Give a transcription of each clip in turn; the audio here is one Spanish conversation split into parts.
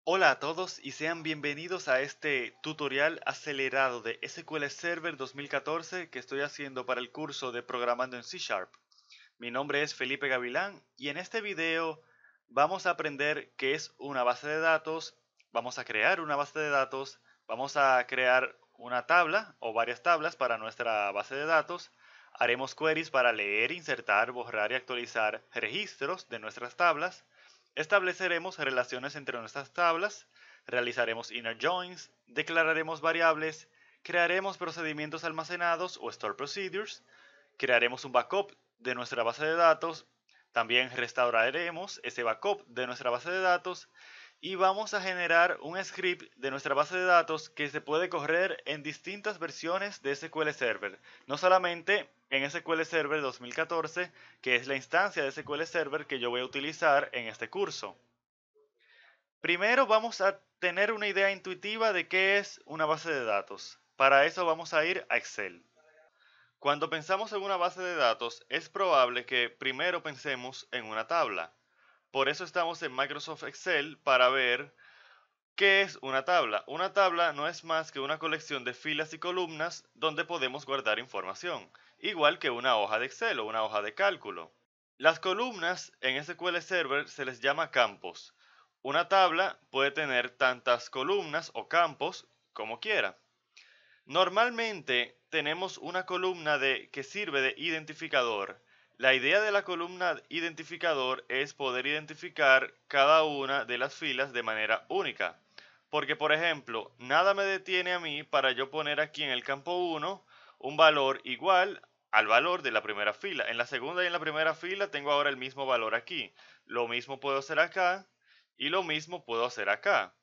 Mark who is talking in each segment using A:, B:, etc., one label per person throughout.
A: Hola a todos y sean bienvenidos a este tutorial acelerado de SQL Server 2014 que estoy haciendo para el curso de Programando en C Sharp. Mi nombre es Felipe Gavilán y en este video vamos a aprender qué es una base de datos, vamos a crear una base de datos, vamos a crear una tabla o varias tablas para nuestra base de datos, haremos queries para leer, insertar, borrar y actualizar registros de nuestras tablas, estableceremos relaciones entre nuestras tablas, realizaremos inner joins, declararemos variables, crearemos procedimientos almacenados o store procedures, crearemos un backup de nuestra base de datos, también restauraremos ese backup de nuestra base de datos y vamos a generar un script de nuestra base de datos que se puede correr en distintas versiones de SQL Server, no solamente en SQL Server 2014, que es la instancia de SQL Server que yo voy a utilizar en este curso. Primero vamos a tener una idea intuitiva de qué es una base de datos. Para eso vamos a ir a Excel. Cuando pensamos en una base de datos, es probable que primero pensemos en una tabla. Por eso estamos en Microsoft Excel para ver qué es una tabla. Una tabla no es más que una colección de filas y columnas donde podemos guardar información, igual que una hoja de Excel o una hoja de cálculo. Las columnas en SQL Server se les llama campos. Una tabla puede tener tantas columnas o campos como quiera. Normalmente tenemos una columna que sirve de identificador. La idea de la columna identificador es poder identificar cada una de las filas de manera única. Porque, por ejemplo, nada me detiene a mí para yo poner aquí en el campo 1 un valor igual al valor de la primera fila. En la segunda y en la primera fila tengo ahora el mismo valor aquí. Lo mismo puedo hacer acá y lo mismo puedo hacer acá.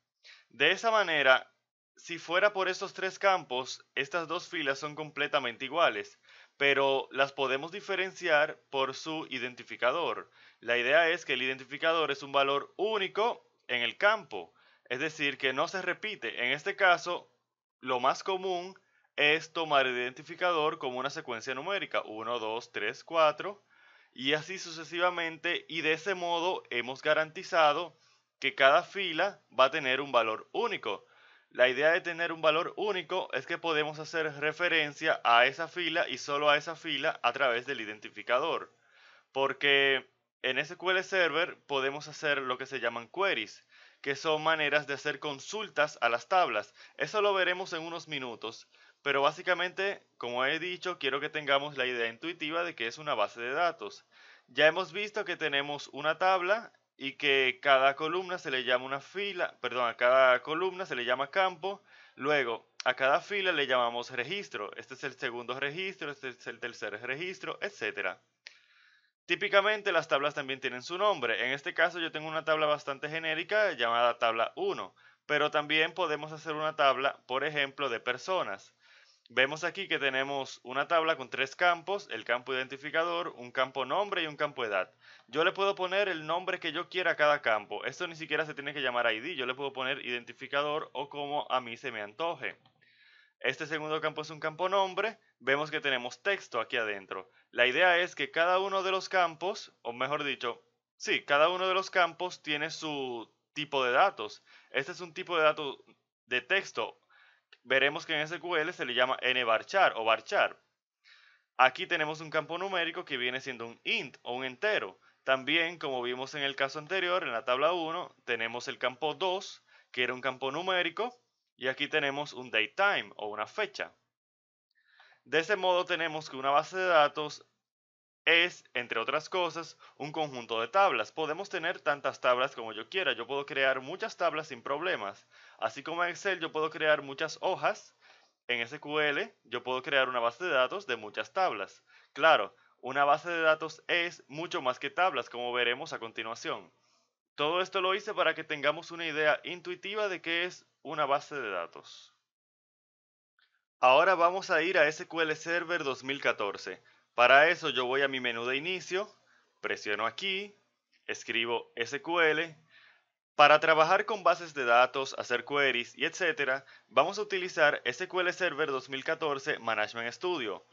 A: De esa manera, si fuera por estos tres campos, estas dos filas son completamente iguales, pero las podemos diferenciar por su identificador. La idea es que el identificador es un valor único en el campo, es decir, que no se repite. En este caso, lo más común es tomar el identificador como una secuencia numérica, 1, 2, 3, 4, y así sucesivamente, y de ese modo hemos garantizado que cada fila va a tener un valor único. La idea de tener un valor único es que podemos hacer referencia a esa fila y solo a esa fila a través del identificador. Porque en SQL Server podemos hacer lo que se llaman queries, que son maneras de hacer consultas a las tablas. Eso lo veremos en unos minutos, pero básicamente, como he dicho, quiero que tengamos la idea intuitiva de que es una base de datos. Ya hemos visto que tenemos una tabla y que cada columna se le llama una fila, perdón, a cada columna se le llama campo. Luego, a cada fila le llamamos registro. Este es el segundo registro, este es el tercer registro, etcétera. Típicamente las tablas también tienen su nombre. En este caso yo tengo una tabla bastante genérica llamada tabla 1, pero también podemos hacer una tabla, por ejemplo, de personas. Vemos aquí que tenemos una tabla con tres campos, el campo identificador, un campo nombre y un campo edad. Yo le puedo poner el nombre que yo quiera a cada campo. Esto ni siquiera se tiene que llamar ID, yo le puedo poner identificador o como a mí se me antoje. Este segundo campo es un campo nombre. Vemos que tenemos texto aquí adentro. La idea es que cada uno de los campos, o mejor dicho, sí, cada uno de los campos tiene su tipo de datos. Este es un tipo de datos de texto. Veremos que en SQL se le llama nvarchar o varchar. Aquí tenemos un campo numérico que viene siendo un int o un entero. También, como vimos en el caso anterior, en la tabla 1, tenemos el campo 2, que era un campo numérico, y aquí tenemos un datetime o una fecha. De ese modo tenemos que una base de datos es, entre otras cosas, un conjunto de tablas. Podemos tener tantas tablas como yo quiera. Yo puedo crear muchas tablas sin problemas. Así como en Excel yo puedo crear muchas hojas, en SQL yo puedo crear una base de datos de muchas tablas. Claro, una base de datos es mucho más que tablas, como veremos a continuación. Todo esto lo hice para que tengamos una idea intuitiva de qué es una base de datos. Ahora vamos a ir a SQL Server 2014. Para eso yo voy a mi menú de inicio, presiono aquí, escribo SQL. Para trabajar con bases de datos, hacer queries y etcétera, vamos a utilizar SQL Server 2014 Management Studio.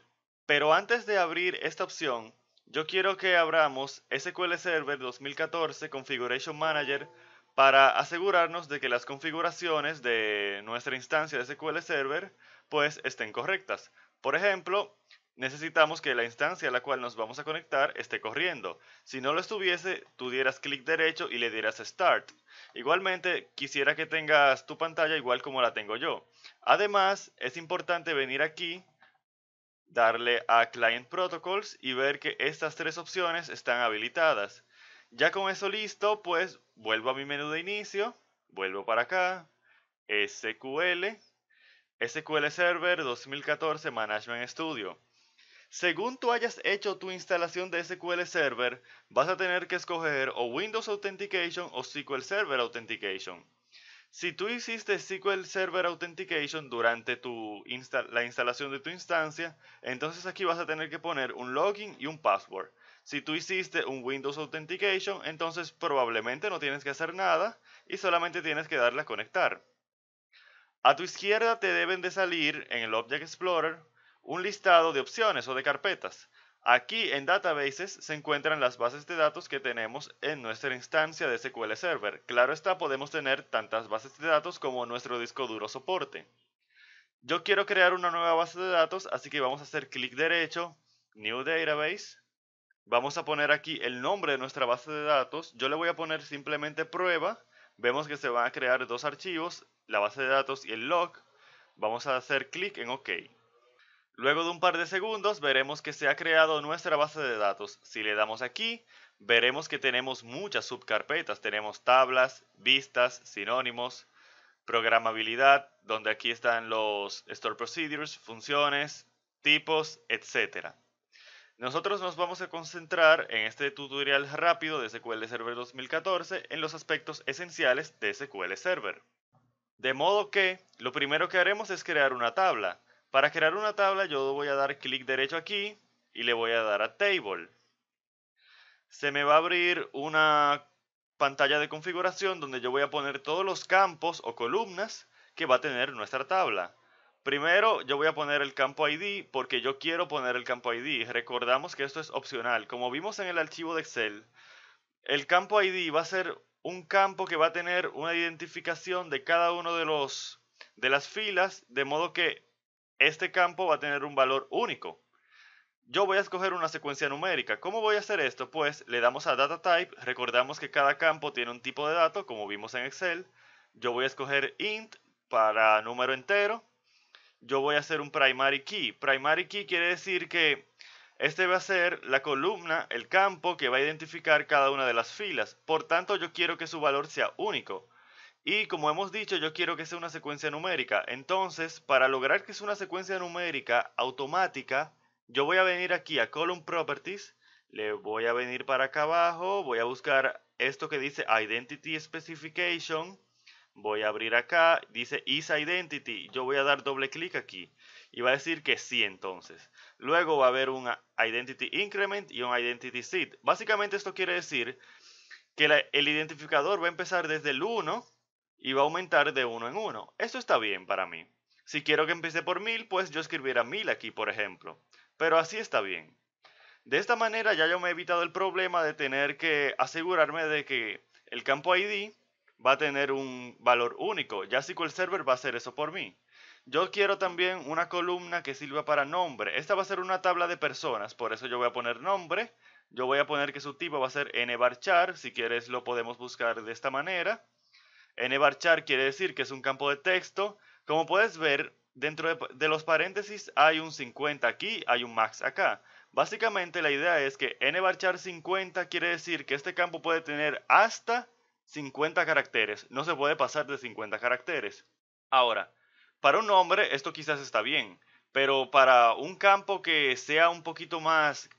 A: Pero antes de abrir esta opción, yo quiero que abramos SQL Server 2014 Configuration Manager para asegurarnos de que las configuraciones de nuestra instancia de SQL Server pues estén correctas. Por ejemplo, necesitamos que la instancia a la cual nos vamos a conectar esté corriendo. Si no lo estuviese, tú dieras clic derecho y le dieras Start. Igualmente, quisiera que tengas tu pantalla igual como la tengo yo. Además, es importante venir aquí, darle a Client Protocols y ver que estas tres opciones están habilitadas. Ya con eso listo, pues vuelvo a mi menú de inicio, vuelvo para acá, SQL Server 2014 Management Studio. Según tú hayas hecho tu instalación de SQL Server, vas a tener que escoger o Windows Authentication o SQL Server Authentication. Si tú hiciste SQL Server Authentication durante la instalación de tu instancia, entonces aquí vas a tener que poner un login y un password. Si tú hiciste un Windows Authentication, entonces probablemente no tienes que hacer nada y solamente tienes que darle a conectar. A tu izquierda te deben de salir en el Object Explorer un listado de opciones o de carpetas. Aquí en Databases se encuentran las bases de datos que tenemos en nuestra instancia de SQL Server. Claro está, podemos tener tantas bases de datos como nuestro disco duro soporte. Yo quiero crear una nueva base de datos, así que vamos a hacer clic derecho, New Database. Vamos a poner aquí el nombre de nuestra base de datos. Yo le voy a poner simplemente prueba. Vemos que se van a crear dos archivos, la base de datos y el log. Vamos a hacer clic en OK. Luego de un par de segundos veremos que se ha creado nuestra base de datos. Si le damos aquí, veremos que tenemos muchas subcarpetas. Tenemos tablas, vistas, sinónimos, programabilidad, donde aquí están los store procedures, funciones, tipos, etc. Nosotros nos vamos a concentrar en este tutorial rápido de SQL Server 2014 en los aspectos esenciales de SQL Server. De modo que lo primero que haremos es crear una tabla. Para crear una tabla yo voy a dar clic derecho aquí y le voy a dar a Table. Se me va a abrir una pantalla de configuración donde yo voy a poner todos los campos o columnas que va a tener nuestra tabla. Primero yo voy a poner el campo ID porque yo quiero poner el campo ID. Recordamos que esto es opcional. Como vimos en el archivo de Excel, el campo ID va a ser un campo que va a tener una identificación de cada uno de las filas, de modo que este campo va a tener un valor único. Yo voy a escoger una secuencia numérica. ¿Cómo voy a hacer esto? Pues le damos a Data Type. Recordamos que cada campo tiene un tipo de dato, como vimos en Excel. Yo voy a escoger int para número entero. Yo voy a hacer un primary key. Primary key quiere decir que este va a ser la columna, el campo que va a identificar cada una de las filas. Por tanto, yo quiero que su valor sea único. Y como hemos dicho, yo quiero que sea una secuencia numérica. Entonces, para lograr que sea una secuencia numérica automática, yo voy a venir aquí a Column Properties, le voy a venir para acá abajo, voy a buscar esto que dice Identity Specification, voy a abrir acá, dice isIdentity, yo voy a dar doble clic aquí y va a decir que sí entonces. Luego va a haber un Identity Increment y un Identity Seed. Básicamente esto quiere decir que el identificador va a empezar desde el 1 y va a aumentar de 1 en 1. Esto está bien para mí. Si quiero que empiece por 1000, pues yo escribiera 1000 aquí, por ejemplo. Pero así está bien. De esta manera ya yo me he evitado el problema de tener que asegurarme de que el campo ID va a tener un valor único. Ya SQL Server va a hacer eso por mí. Yo quiero también una columna que sirva para nombre. Esta va a ser una tabla de personas, por eso yo voy a poner nombre. Yo voy a poner que su tipo va a ser nvarchar, si quieres lo podemos buscar de esta manera. Nvarchar quiere decir que es un campo de texto. Como puedes ver, dentro de los paréntesis hay un 50 aquí, hay un max acá. Básicamente la idea es que nvarchar 50 quiere decir que este campo puede tener hasta 50 caracteres. No se puede pasar de 50 caracteres. Ahora, para un nombre esto quizás está bien, pero para un campo que sea un poquito más,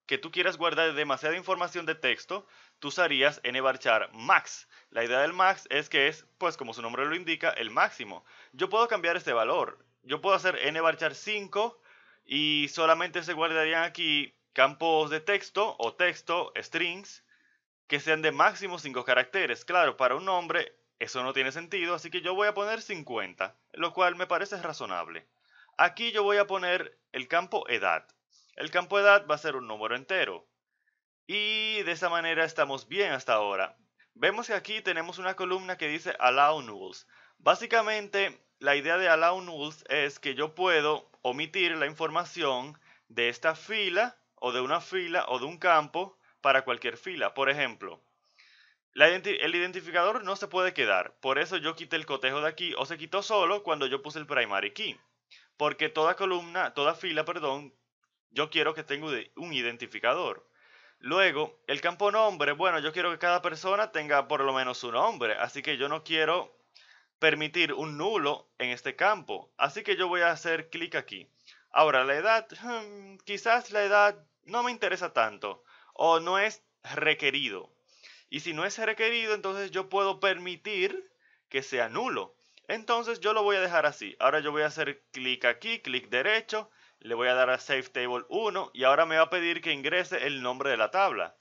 A: que tú quieras guardar demasiada información de texto, tú usarías nvarchar max. La idea del max es que es, pues como su nombre lo indica, el máximo. Yo puedo cambiar este valor. Yo puedo hacer nvarchar 5 y solamente se guardarían aquí campos de texto o texto, strings, que sean de máximo 5 caracteres. Claro, para un nombre eso no tiene sentido, así que yo voy a poner 50, lo cual me parece razonable. Aquí yo voy a poner el campo edad. El campo edad va a ser un número entero. Y de esa manera estamos bien hasta ahora. Vemos que aquí tenemos una columna que dice Allow Nulls. Básicamente, la idea de Allow Nulls es que yo puedo omitir la información de esta fila o de una fila o de un campo para cualquier fila. Por ejemplo, el identificador no se puede quedar. Por eso yo quité el cotejo de aquí o se quitó solo cuando yo puse el primary key. Porque toda columna, toda fila, perdón, yo quiero que tenga un identificador. Luego, el campo nombre, bueno, yo quiero que cada persona tenga por lo menos su nombre, así que yo no quiero permitir un nulo en este campo, así que yo voy a hacer clic aquí. Ahora, la edad, quizás la edad no me interesa tanto o no es requerido. Y si no es requerido, entonces yo puedo permitir que sea nulo. Entonces yo lo voy a dejar así. Ahora yo voy a hacer clic aquí, clic derecho, le voy a dar a Save Table 1 y ahora me va a pedir que ingrese el nombre de la tabla.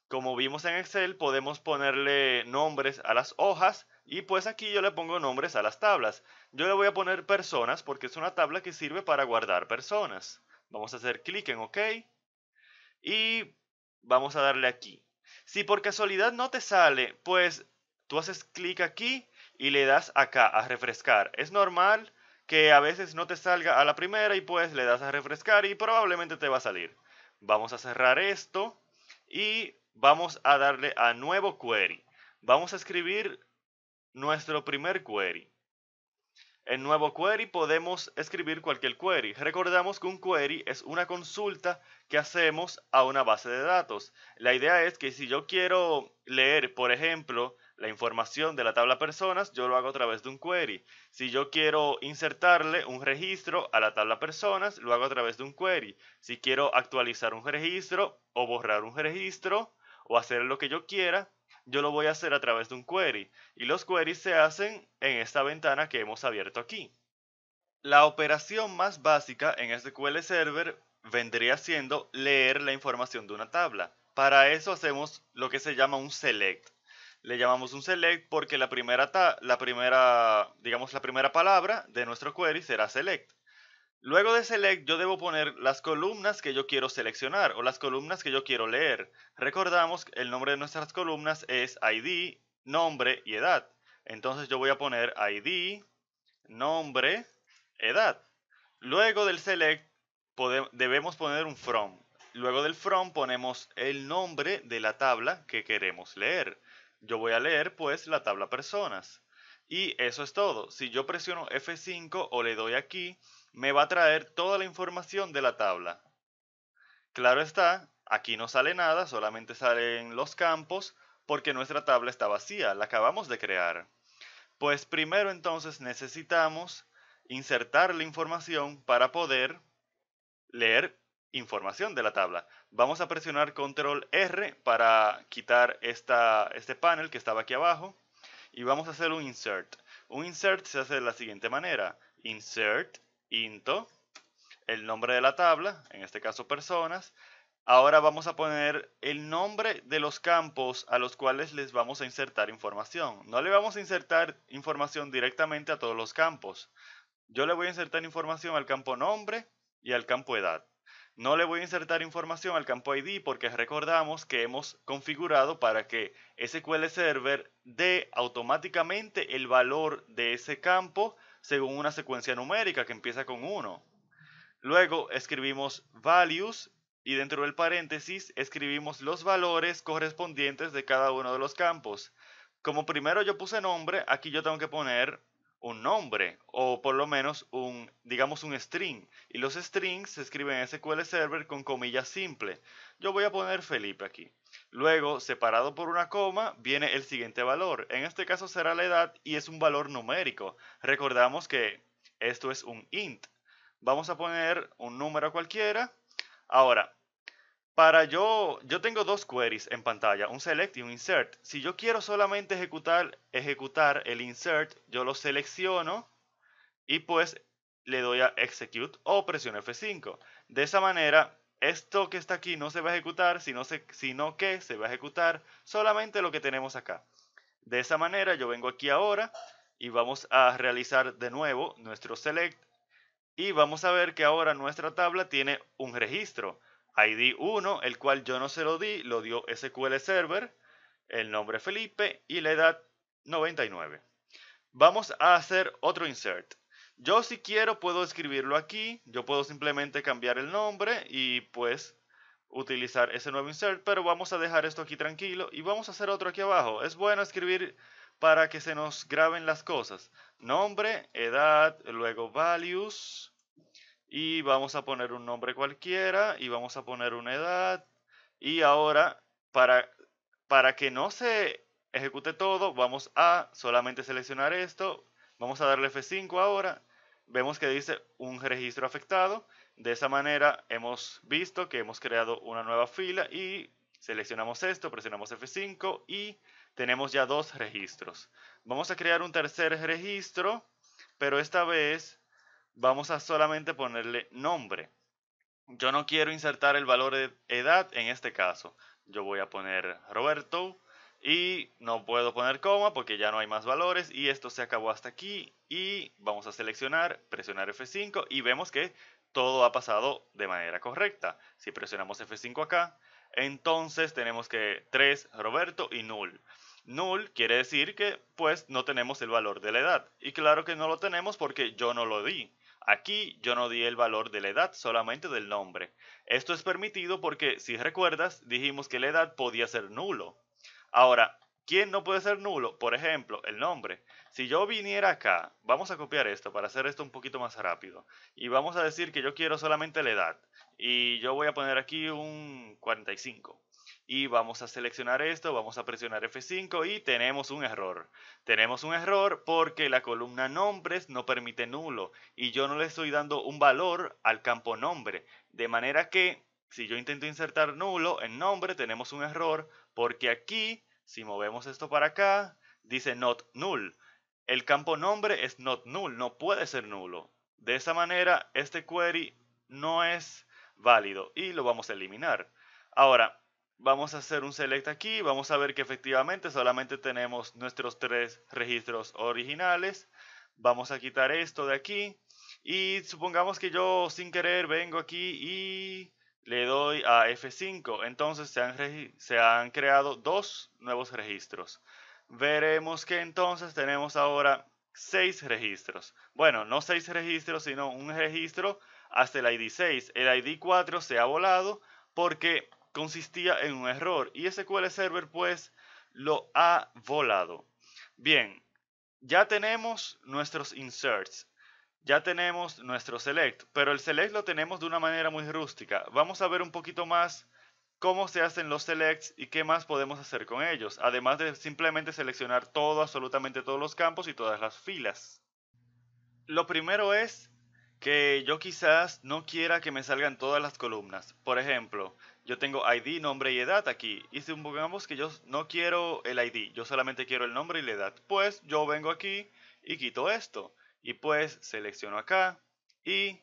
A: Como vimos en Excel, podemos ponerle nombres a las hojas y pues aquí yo le pongo nombres a las tablas. Yo le voy a poner personas porque es una tabla que sirve para guardar personas. Vamos a hacer clic en OK y vamos a darle aquí. Si por casualidad no te sale, pues tú haces clic aquí y le das acá a refrescar. Es normal que a veces no te salga a la primera y pues le das a refrescar y probablemente te va a salir. Vamos a cerrar esto y vamos a darle a nuevo query. Vamos a escribir nuestro primer query. En nuevo query podemos escribir cualquier query. Recordamos que un query es una consulta que hacemos a una base de datos. La idea es que si yo quiero leer, por ejemplo, la información de la tabla personas, yo lo hago a través de un query. Si yo quiero insertarle un registro a la tabla personas, lo hago a través de un query. Si quiero actualizar un registro o borrar un registro o hacer lo que yo quiera, yo lo voy a hacer a través de un query y los queries se hacen en esta ventana que hemos abierto aquí. La operación más básica en SQL Server vendría siendo leer la información de una tabla. Para eso hacemos lo que se llama un select. Le llamamos un select porque digamos, la primera palabra de nuestro query será select. Luego de select yo debo poner las columnas que yo quiero seleccionar o las columnas que yo quiero leer. Recordamos que el nombre de nuestras columnas es ID, nombre y edad. Entonces yo voy a poner ID, nombre, edad. Luego del select debemos poner un from. Luego del from ponemos el nombre de la tabla que queremos leer. Yo voy a leer pues la tabla personas. Y eso es todo. Si yo presiono F5 o le doy aquí, me va a traer toda la información de la tabla. Claro está, aquí no sale nada, solamente salen los campos porque nuestra tabla está vacía, la acabamos de crear. Pues primero entonces necesitamos insertar la información para poder leer información de la tabla. Vamos a presionar Control R para quitar este panel que estaba aquí abajo y vamos a hacer un insert. Un insert se hace de la siguiente manera. Insert into el nombre de la tabla, en este caso personas. Ahora vamos a poner el nombre de los campos a los cuales les vamos a insertar información. No le vamos a insertar información directamente a todos los campos. Yo le voy a insertar información al campo nombre y al campo edad. No le voy a insertar información al campo ID porque recordamos que hemos configurado para que SQL Server dé automáticamente el valor de ese campo según una secuencia numérica que empieza con 1. Luego escribimos values y dentro del paréntesis escribimos los valores correspondientes de cada uno de los campos. Como primero yo puse nombre, aquí yo tengo que poner un nombre o por lo menos digamos un string. Y los strings se escriben en SQL Server con comillas simple. Yo voy a poner Felipe aquí. Luego, separado por una coma, viene el siguiente valor. En este caso será la edad y es un valor numérico. Recordamos que esto es un int. Vamos a poner un número cualquiera. Ahora, yo tengo dos queries en pantalla, un select y un insert. Si yo quiero solamente ejecutar el insert, yo lo selecciono y pues le doy a execute o presiono F5. De esa manera, esto que está aquí no se va a ejecutar, sino que se va a ejecutar solamente lo que tenemos acá. De esa manera, yo vengo aquí ahora y vamos a realizar de nuevo nuestro select. Y vamos a ver que ahora nuestra tabla tiene un registro, ID 1, el cual yo no se lo di, lo dio SQL Server. el nombre Felipe y la edad 99. Vamos a hacer otro insert. Yo si quiero puedo escribirlo aquí, yo puedo simplemente cambiar el nombre y pues utilizar ese nuevo insert, pero vamos a dejar esto aquí tranquilo y vamos a hacer otro aquí abajo. Es bueno escribir para que se nos graben las cosas. Nombre, edad, luego values y vamos a poner un nombre cualquiera y vamos a poner una edad y ahora para, para que no se ejecute todo vamos a solamente seleccionar esto, vamos a darle F5 ahora, vemos que dice un registro afectado, de esa manera hemos visto que hemos creado una nueva fila y seleccionamos esto, presionamos F5 y tenemos ya dos registros. Vamos a crear un tercer registro, pero esta vez vamos a solamente ponerle nombre. Yo no quiero insertar el valor de edad en este caso. Yo voy a poner Roberto y no puedo poner coma porque ya no hay más valores y esto se acabó hasta aquí y vamos a seleccionar, presionar F5 y vemos que todo ha pasado de manera correcta. Si presionamos F5 acá, entonces tenemos que 3 Roberto y null. Null quiere decir que pues no tenemos el valor de la edad y claro que no lo tenemos porque yo no lo di. Aquí yo no di el valor de la edad, solamente del nombre. Esto es permitido porque, si recuerdas, dijimos que la edad podía ser nulo. Ahora, ¿quién no puede ser nulo? Por ejemplo, el nombre. Si yo viniera acá, vamos a copiar esto para hacer esto un poquito más rápido. Y vamos a decir que yo quiero solamente la edad. Y yo voy a poner aquí un 45. Y vamos a seleccionar esto, vamos a presionar F5 y tenemos un error. Tenemos un error porque la columna nombres no permite nulo y yo no le estoy dando un valor al campo nombre. De manera que si yo intento insertar nulo en nombre tenemos un error porque aquí, si movemos esto para acá, dice not null. El campo nombre es not null, no puede ser nulo. De esa manera este query no es válido y lo vamos a eliminar. Ahora, vamos a hacer un select aquí, vamos a ver que efectivamente solamente tenemos nuestros tres registros originales. Vamos a quitar esto de aquí y supongamos que yo sin querer vengo aquí y le doy a F5. Entonces se han creado dos nuevos registros. Veremos que entonces tenemos ahora 6 registros. Bueno, no 6 registros, sino un registro hasta el ID 6. El ID 4 se ha volado porque consistía en un error y SQL Server pues lo ha volado. Bien, ya tenemos nuestros inserts, ya tenemos nuestro select, pero el select lo tenemos de una manera muy rústica. Vamos a ver un poquito más cómo se hacen los selects y qué más podemos hacer con ellos, además de simplemente seleccionar todo, absolutamente todos los campos y todas las filas. Lo primero es que yo quizás no quiera que me salgan todas las columnas. Por ejemplo, yo tengo ID, nombre y edad aquí. Y supongamos que yo no quiero el ID, yo solamente quiero el nombre y la edad. Pues yo vengo aquí y quito esto. Y pues selecciono acá y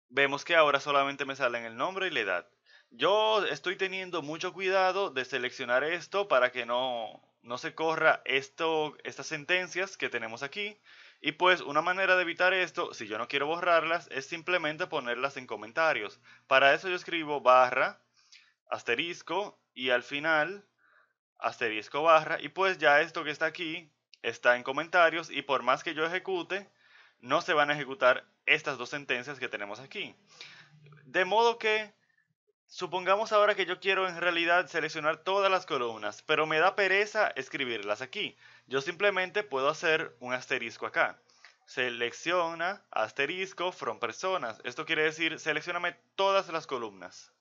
A: vemos que ahora solamente me salen el nombre y la edad. Yo estoy teniendo mucho cuidado de seleccionar esto para que no se corra estas sentencias que tenemos aquí. Y pues una manera de evitar esto, si yo no quiero borrarlas, es simplemente ponerlas en comentarios. Para eso yo escribo barra, asterisco y al final asterisco barra y pues ya esto que está aquí está en comentarios y por más que yo ejecute, no se van a ejecutar estas dos sentencias que tenemos aquí. De modo que supongamos ahora que yo quiero en realidad seleccionar todas las columnas, pero me da pereza escribirlas aquí. Yo simplemente puedo hacer un asterisco acá. Selecciona asterisco from personas. Esto quiere decir seleccioname todas las columnas.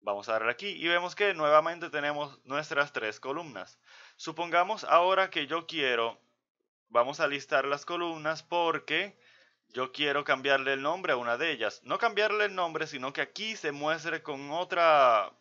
A: Vamos a darle aquí y vemos que nuevamente tenemos nuestras tres columnas. Supongamos ahora que yo quiero, vamos a listar las columnas porque yo quiero cambiarle el nombre a una de ellas. No cambiarle el nombre, sino que aquí se muestre con otra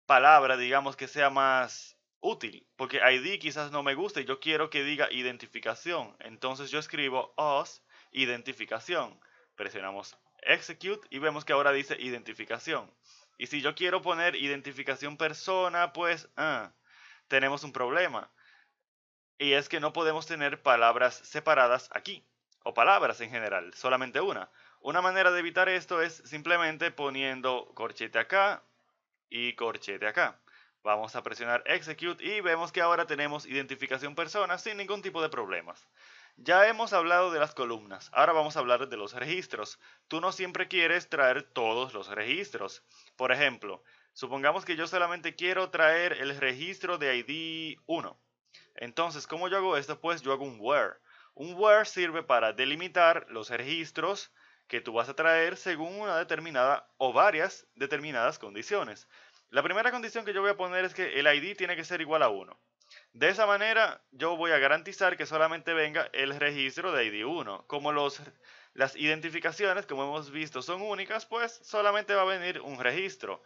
A: palabra, digamos, que sea más útil. Porque ID quizás no me gusta y yo quiero que diga identificación. Entonces yo escribo os identificación. Presionamos execute y vemos que ahora dice identificación. Y si yo quiero poner identificación persona, pues tenemos un problema. Y es que no podemos tener palabras separadas aquí, o palabras en general, solamente una. Una manera de evitar esto es simplemente poniendo corchete acá y corchete acá. Vamos a presionar Execute y vemos que ahora tenemos identificación persona sin ningún tipo de problemas. Ya hemos hablado de las columnas, ahora vamos a hablar de los registros. Tú no siempre quieres traer todos los registros. Por ejemplo, supongamos que yo solamente quiero traer el registro de ID 1. Entonces, ¿cómo yo hago esto? Pues yo hago un where. Un where sirve para delimitar los registros que tú vas a traer según una determinada o varias determinadas condiciones. La primera condición que yo voy a poner es que el ID tiene que ser igual a 1. De esa manera yo voy a garantizar que solamente venga el registro de ID 1. Como las identificaciones, como hemos visto, son únicas, pues solamente va a venir un registro.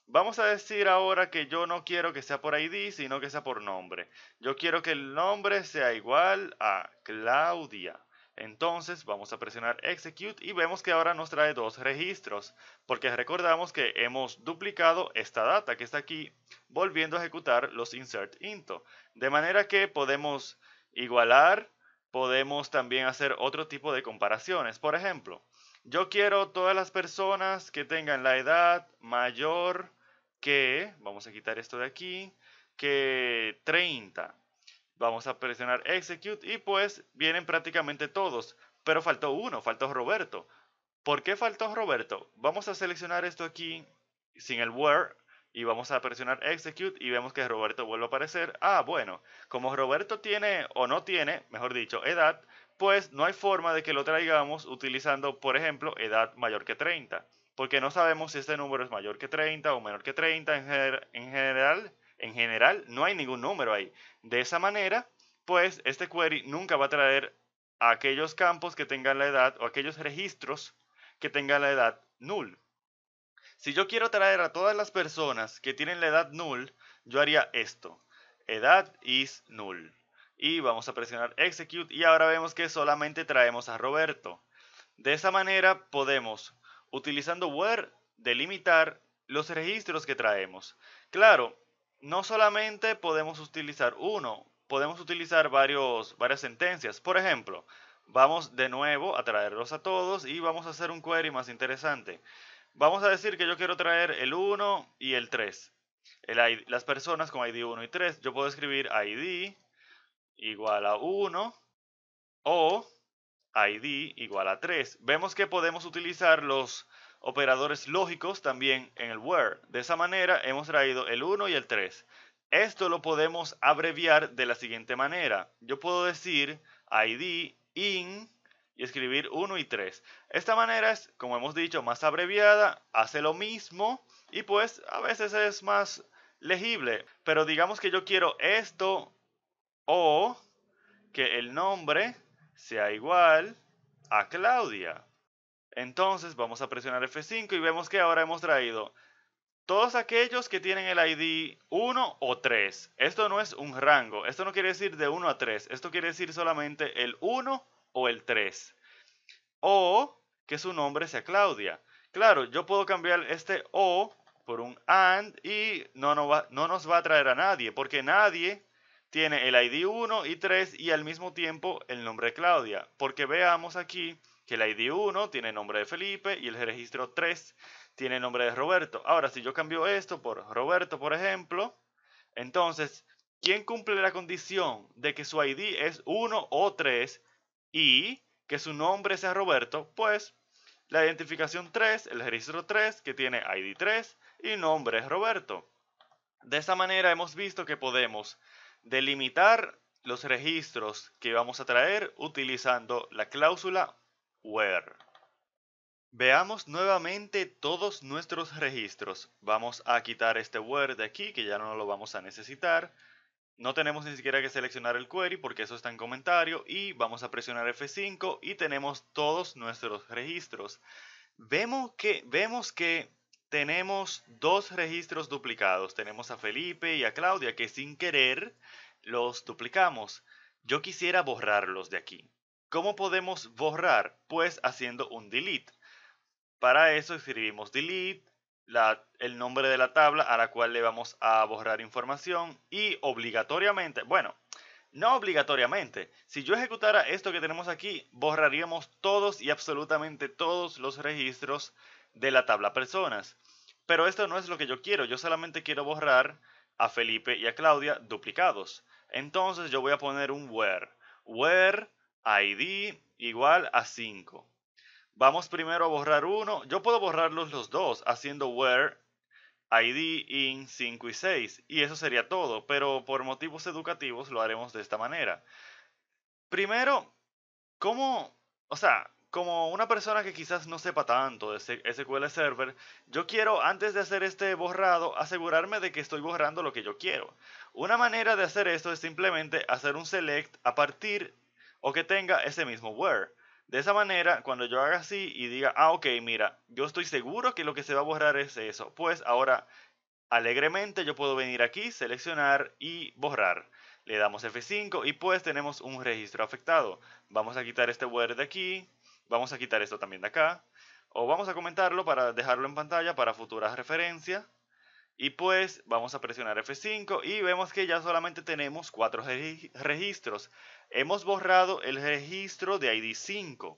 A: Vamos a decir ahora que yo no quiero que sea por ID, sino que sea por nombre. Yo quiero que el nombre sea igual a Claudia. Entonces vamos a presionar Execute y vemos que ahora nos trae dos registros, porque recordamos que hemos duplicado esta data que está aquí, volviendo a ejecutar los insert into. De manera que podemos igualar, podemos también hacer otro tipo de comparaciones. Por ejemplo, yo quiero todas las personas que tengan la edad mayor que, vamos a quitar esto de aquí, que 30. Vamos a presionar Execute y pues vienen prácticamente todos, pero faltó uno, faltó Roberto. ¿Por qué faltó Roberto? Vamos a seleccionar esto aquí sin el where y vamos a presionar Execute y vemos que Roberto vuelve a aparecer. Ah, bueno, como Roberto tiene o no tiene, mejor dicho, edad, pues no hay forma de que lo traigamos utilizando, por ejemplo, edad mayor que 30, porque no sabemos si este número es mayor que 30 o menor que 30. En general, no hay ningún número ahí. De esa manera, pues este query nunca va a traer a aquellos campos que tengan la edad o aquellos registros que tengan la edad null. Si yo quiero traer a todas las personas que tienen la edad null, yo haría esto. Edad is null. Y vamos a presionar Execute y ahora vemos que solamente traemos a Roberto. De esa manera podemos, utilizando where, delimitar los registros que traemos. Claro, no solamente podemos utilizar uno, podemos utilizar varias sentencias. Por ejemplo, vamos de nuevo a traerlos a todos y vamos a hacer un query más interesante. Vamos a decir que yo quiero traer el 1 y el 3. Las personas con ID 1 y 3. Yo puedo escribir ID igual a 1 o ID igual a 3. Vemos que podemos utilizar los operadores lógicos también en el where. De esa manera hemos traído el 1 y el 3. Esto lo podemos abreviar de la siguiente manera. Yo puedo decir ID in y escribir 1 y 3. Esta manera es, como hemos dicho, más abreviada, hace lo mismo y pues a veces es más legible. Pero digamos que yo quiero esto o que el nombre sea igual a Claudia. Entonces vamos a presionar F5 y vemos que ahora hemos traído todos aquellos que tienen el ID 1 o 3. Esto no es un rango, esto no quiere decir de 1 a 3, esto quiere decir solamente el 1 o el 3. O que su nombre sea Claudia. Claro, yo puedo cambiar este O por un AND y no nos va a traer a nadie, porque nadie tiene el ID 1 y 3 y al mismo tiempo el nombre de Claudia. Porque veamos aquí que el ID 1 tiene nombre de Felipe y el registro 3 tiene nombre de Roberto. Ahora, si yo cambio esto por Roberto, por ejemplo, entonces, ¿quién cumple la condición de que su ID es 1 o 3 y que su nombre sea Roberto? Pues la identificación 3, el registro 3 que tiene ID 3 y nombre es Roberto. De esa manera hemos visto que podemos delimitar los registros que vamos a traer utilizando la cláusula where. Veamos nuevamente todos nuestros registros. Vamos a quitar este where de aquí que ya no lo vamos a necesitar. No tenemos ni siquiera que seleccionar el query porque eso está en comentario y vamos a presionar F5 y tenemos todos nuestros registros. Vemos que tenemos dos registros duplicados. Tenemos a Felipe y a Claudia que sin querer los duplicamos. Yo quisiera borrarlos de aquí. ¿Cómo podemos borrar? Pues haciendo un delete. Para eso escribimos delete, el nombre de la tabla a la cual le vamos a borrar información y obligatoriamente, bueno, no obligatoriamente, si yo ejecutara esto que tenemos aquí, borraríamos todos y absolutamente todos los registros de la tabla personas. Pero esto no es lo que yo quiero, yo solamente quiero borrar a Felipe y a Claudia duplicados. Entonces yo voy a poner un where id igual a 5. Vamos primero a borrar uno. Yo puedo borrarlos los dos haciendo where id in 5 y 6 y eso sería todo, pero por motivos educativos lo haremos de esta manera. Primero, ¿cómo? O sea, como una persona que quizás no sepa tanto de SQL Server, yo quiero, antes de hacer este borrado, asegurarme de que estoy borrando lo que yo quiero. Una manera de hacer esto es simplemente hacer un select a partir o que tenga ese mismo where. De esa manera, cuando yo haga así y diga, ok, mira, yo estoy seguro que lo que se va a borrar es eso, pues ahora alegremente yo puedo venir aquí, seleccionar y borrar. Le damos F5 y pues tenemos un registro afectado. Vamos a quitar este where de aquí, vamos a quitar esto también de acá, o vamos a comentarlo para dejarlo en pantalla para futuras referencias. Y pues vamos a presionar F5 y vemos que ya solamente tenemos 4 registros. Hemos borrado el registro de ID 5.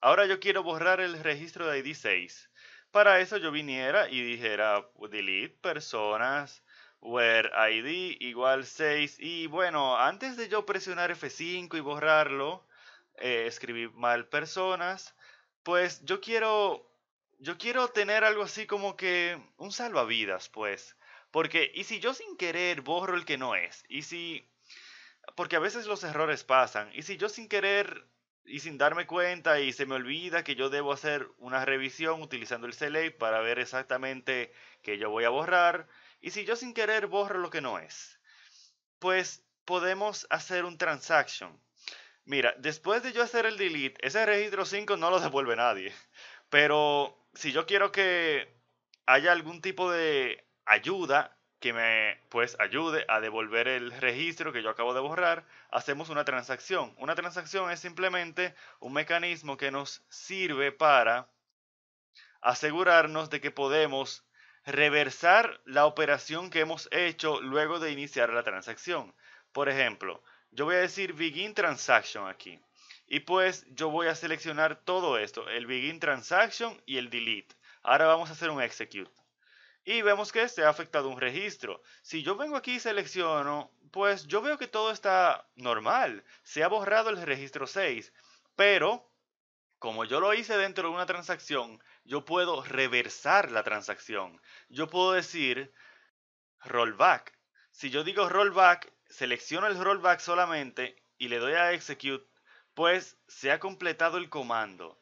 A: Ahora yo quiero borrar el registro de ID 6. Para eso yo viniera y dijera delete personas where ID igual 6. Y bueno, antes de yo presionar F5 y borrarlo, escribí mal personas, pues yo quiero tener algo así como que un salvavidas, pues. Porque, ¿y si yo sin querer borro el que no es? Porque a veces los errores pasan. ¿Y si yo sin querer y sin darme cuenta y se me olvida que yo debo hacer una revisión utilizando el select para ver exactamente que yo voy a borrar? ¿Y si yo sin querer borro lo que no es? Pues podemos hacer un transaction. Mira, después de yo hacer el delete, ese registro 5 no lo devuelve nadie. Pero si yo quiero que haya algún tipo de ayuda que me pues ayude a devolver el registro que yo acabo de borrar, hacemos una transacción. Una transacción es simplemente un mecanismo que nos sirve para asegurarnos de que podemos reversar la operación que hemos hecho luego de iniciar la transacción. Por ejemplo, yo voy a decir begin transaction aquí. Y pues yo voy a seleccionar todo esto, el begin transaction y el delete. Ahora vamos a hacer un execute. Y vemos que se ha afectado un registro. Si yo vengo aquí y selecciono, pues yo veo que todo está normal. Se ha borrado el registro 6. Pero como yo lo hice dentro de una transacción, yo puedo reversar la transacción. Yo puedo decir rollback. Si yo digo rollback, selecciono el rollback solamente y le doy a execute, pues se ha completado el comando.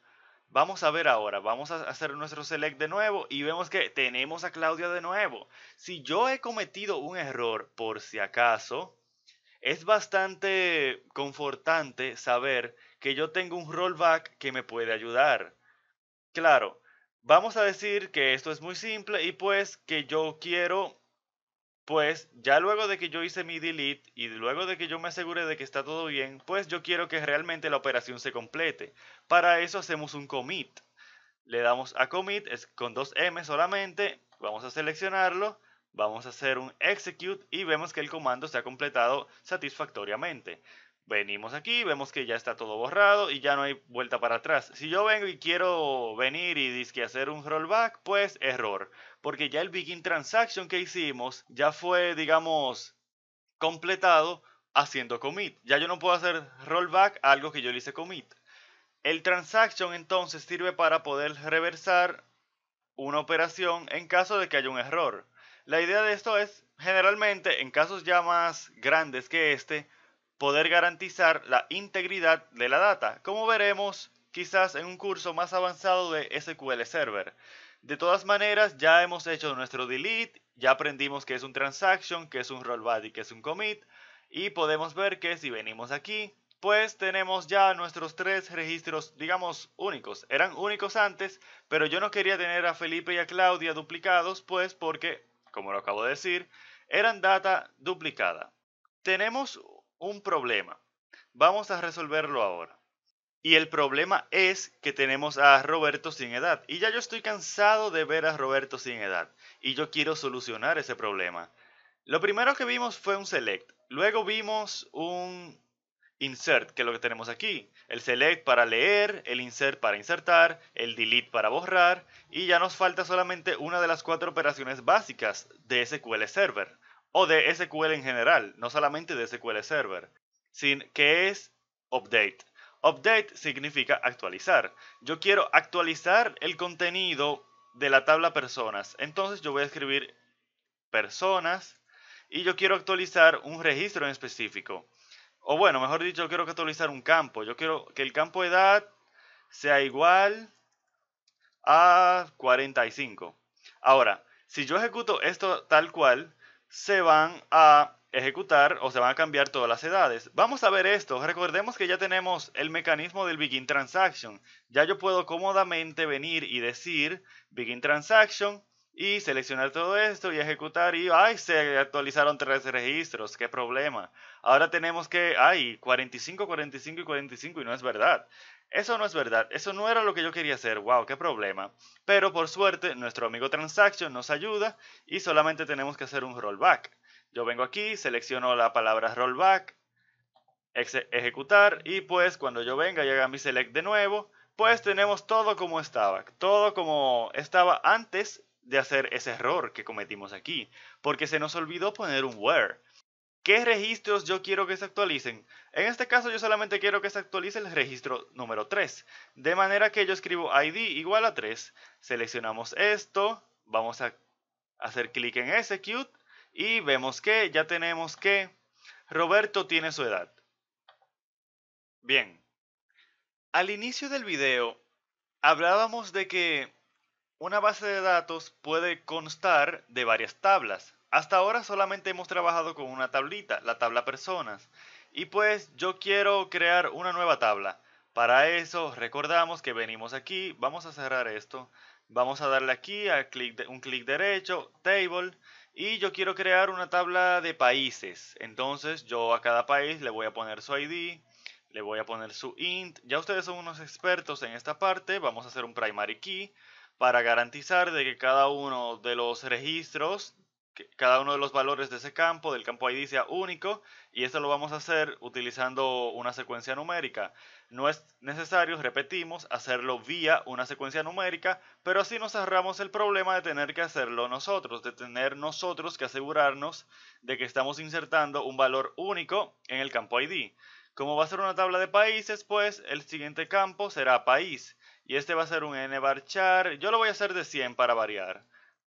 A: Vamos a ver ahora, vamos a hacer nuestro select de nuevo y vemos que tenemos a Claudia de nuevo. Si yo he cometido un error por si acaso, es bastante confortante saber que yo tengo un rollback que me puede ayudar. Claro, vamos a decir que esto es muy simple y pues que yo quiero, pues ya luego de que yo hice mi delete y luego de que yo me asegure de que está todo bien, pues yo quiero que realmente la operación se complete. Para eso hacemos un commit. Le damos a commit, es con 2M solamente, vamos a seleccionarlo, vamos a hacer un execute y vemos que el comando se ha completado satisfactoriamente. Venimos aquí, vemos que ya está todo borrado y ya no hay vuelta para atrás. Si yo vengo y quiero venir y disque hacer un rollback, pues error. Porque ya el begin transaction que hicimos ya fue, digamos, completado haciendo commit. Ya yo no puedo hacer rollback a algo que yo le hice commit. El transaction entonces sirve para poder reversar una operación en caso de que haya un error. La idea de esto es, generalmente, en casos ya más grandes que este, poder garantizar la integridad de la data, como veremos quizás en un curso más avanzado de SQL Server. De todas maneras, ya hemos hecho nuestro delete, ya aprendimos que es un transaction, que es un rollback y que es un commit, y podemos ver que si venimos aquí, pues tenemos ya nuestros 3 registros, digamos, únicos. Eran únicos antes, pero yo no quería tener a Felipe y a Claudia duplicados, pues porque, como lo acabo de decir, eran data duplicada. Tenemos un problema. Vamos a resolverlo ahora. Y el problema es que tenemos a Roberto sin edad. Y ya yo estoy cansado de ver a Roberto sin edad. Y yo quiero solucionar ese problema. Lo primero que vimos fue un select. Luego vimos un insert, que es lo que tenemos aquí. El select para leer, el insert para insertar, el delete para borrar. Y ya nos falta solamente una de las 4 operaciones básicas de SQL Server. o de SQL en general, no solamente de SQL Server, sin que es update. Update significa actualizar. Yo quiero actualizar el contenido de la tabla personas. Entonces yo voy a escribir personas y yo quiero actualizar un registro en específico. O bueno, mejor dicho, yo quiero actualizar un campo. Yo quiero que el campo edad sea igual a 45. Ahora, si yo ejecuto esto tal cual, se van a ejecutar o se van a cambiar todas las edades. Vamos a ver esto. Recordemos que ya tenemos el mecanismo del begin transaction. Ya yo puedo cómodamente venir y decir begin transaction y seleccionar todo esto y ejecutar y ¡ay! Se actualizaron 3 registros. ¡Qué problema! Ahora tenemos que, ¡ay! 45, 45 y 45 y no es verdad. Eso no es verdad, eso no era lo que yo quería hacer, wow, qué problema. Pero por suerte, nuestro amigo Transaction nos ayuda y solamente tenemos que hacer un rollback. Yo vengo aquí, selecciono la palabra rollback, ejecutar y pues cuando yo venga y haga mi select de nuevo, pues tenemos todo como estaba antes de hacer ese error que cometimos aquí, porque se nos olvidó poner un where. ¿Qué registros yo quiero que se actualicen? En este caso yo solamente quiero que se actualice el registro número 3. De manera que yo escribo id igual a 3. Seleccionamos esto. Vamos a hacer clic en execute. Y vemos que ya tenemos que Roberto tiene su edad. Bien. Al inicio del video hablábamos de que una base de datos puede constar de varias tablas. Hasta ahora solamente hemos trabajado con una tablita, la tabla personas. Y pues yo quiero crear una nueva tabla. Para eso recordamos que venimos aquí, vamos a cerrar esto. Vamos a darle aquí a un clic derecho, table. Y yo quiero crear una tabla de países. Entonces yo a cada país le voy a poner su ID. Le voy a poner su int. Ya ustedes son unos expertos en esta parte. Vamos a hacer un primary key para garantizar de que cada uno de los registros, cada uno de los valores de ese campo, del campo ID, sea único, y esto lo vamos a hacer utilizando una secuencia numérica. No es necesario, repetimos, hacerlo vía una secuencia numérica, pero así nos ahorramos el problema de tener que hacerlo nosotros, de tener nosotros que asegurarnos de que estamos insertando un valor único en el campo ID. Como va a ser una tabla de países, pues el siguiente campo será país. Y este va a ser un nvarchar. Yo lo voy a hacer de 100 para variar.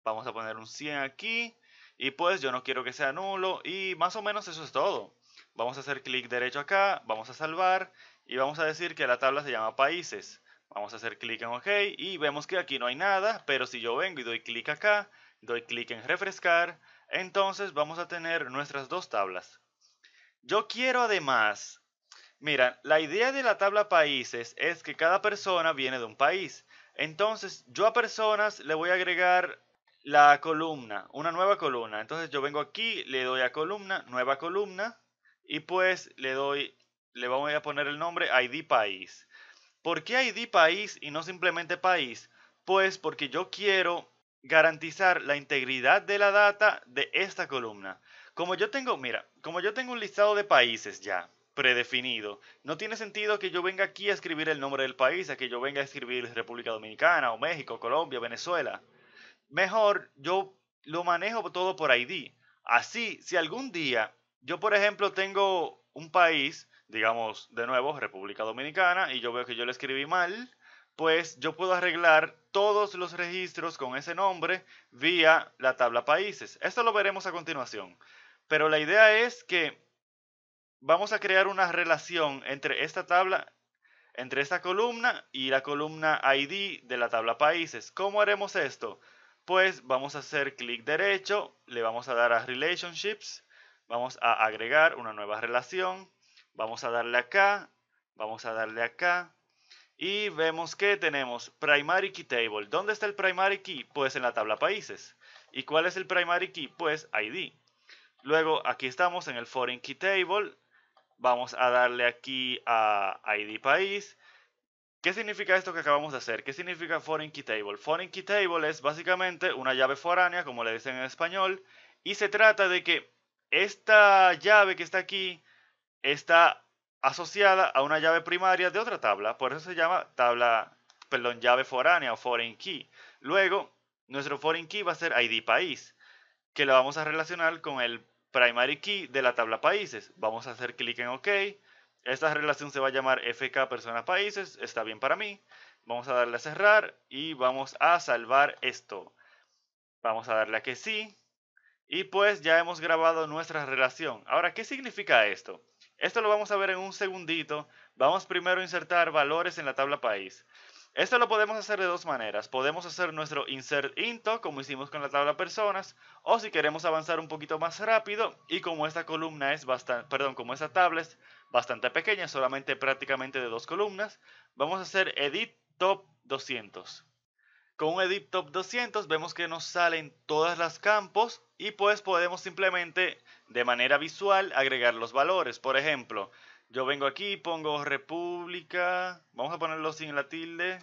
A: Vamos a poner un 100 aquí. Y pues yo no quiero que sea nulo. Y más o menos eso es todo. Vamos a hacer clic derecho acá. Vamos a salvar. Y vamos a decir que la tabla se llama países. Vamos a hacer clic en OK. Y vemos que aquí no hay nada. Pero si yo vengo y doy clic acá. Doy clic en refrescar. Entonces vamos a tener nuestras dos tablas. Yo quiero además... Mira, la idea de la tabla países es que cada persona viene de un país. Entonces, yo a personas le voy a agregar la columna, una nueva columna. Entonces, yo vengo aquí, le doy a columna, nueva columna, y pues le voy a poner el nombre ID país. ¿Por qué ID país y no simplemente país? Pues porque yo quiero garantizar la integridad de la data de esta columna. Como yo tengo, mira, como yo tengo un listado de países ya predefinido, no tiene sentido que yo venga aquí a escribir el nombre del país, a que yo venga a escribir República Dominicana o México, Colombia, Venezuela. Mejor yo lo manejo todo por ID. Así, si algún día yo, por ejemplo, tengo un país, digamos de nuevo República Dominicana, y yo veo que yo lo escribí mal, pues yo puedo arreglar todos los registros con ese nombre vía la tabla países. Esto lo veremos a continuación. Pero la idea es que vamos a crear una relación entre esta tabla, entre esta columna y la columna ID de la tabla países. ¿Cómo haremos esto? Pues vamos a hacer clic derecho, le vamos a dar a Relationships, vamos a agregar una nueva relación, vamos a darle acá, vamos a darle acá y vemos que tenemos Primary Key Table. ¿Dónde está el Primary Key? Pues en la tabla países. ¿Y cuál es el Primary Key? Pues ID. Luego aquí estamos en el Foreign Key Table, vamos a darle aquí a ID país. ¿Qué significa esto que acabamos de hacer? ¿Qué significa Foreign Key Table? Foreign Key Table es básicamente una llave foránea, como le dicen en español, y se trata de que esta llave que está aquí está asociada a una llave primaria de otra tabla, por eso se llama llave foránea o Foreign Key. Luego, nuestro Foreign Key va a ser ID país, que lo vamos a relacionar con el primary key de la tabla países. Vamos a hacer clic en OK. Esta relación se va a llamar FK persona países. Está bien para mí. Vamos a darle a cerrar y vamos a salvar esto. Vamos a darle a que sí. Y pues ya hemos grabado nuestra relación. Ahora, ¿qué significa esto? Esto lo vamos a ver en un segundito. Vamos primero a insertar valores en la tabla país. Esto lo podemos hacer de dos maneras. Podemos hacer nuestro insert into, como hicimos con la tabla personas, o si queremos avanzar un poquito más rápido y como esta columna es como esta tabla es bastante pequeña, solamente prácticamente de dos columnas, vamos a hacer edit top 200. Con un edit top 200 vemos que nos salen todas las campos y pues podemos simplemente de manera visual agregar los valores. Por ejemplo, yo vengo aquí, pongo república, vamos a ponerlo sin la tilde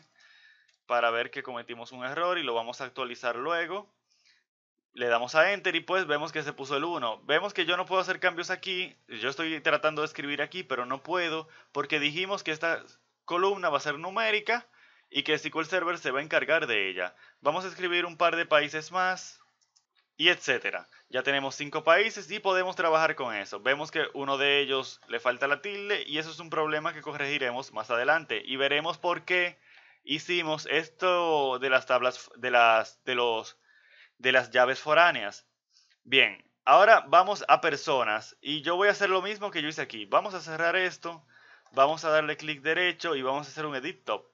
A: para ver que cometimos un error y lo vamos a actualizar luego. Le damos a enter y pues vemos que se puso el 1. Vemos que yo no puedo hacer cambios aquí, yo estoy tratando de escribir aquí pero no puedo porque dijimos que esta columna va a ser numérica y que SQL Server se va a encargar de ella. Vamos a escribir un par de países más y etcétera. Ya tenemos 5 países y podemos trabajar con eso. Vemos que uno de ellos le falta la tilde y eso es un problema que corregiremos más adelante y veremos por qué hicimos esto de las tablas de las llaves foráneas. Bien, ahora vamos a personas y yo voy a hacer lo mismo que yo hice aquí. Vamos a cerrar esto, vamos a darle clic derecho y vamos a hacer un edit top.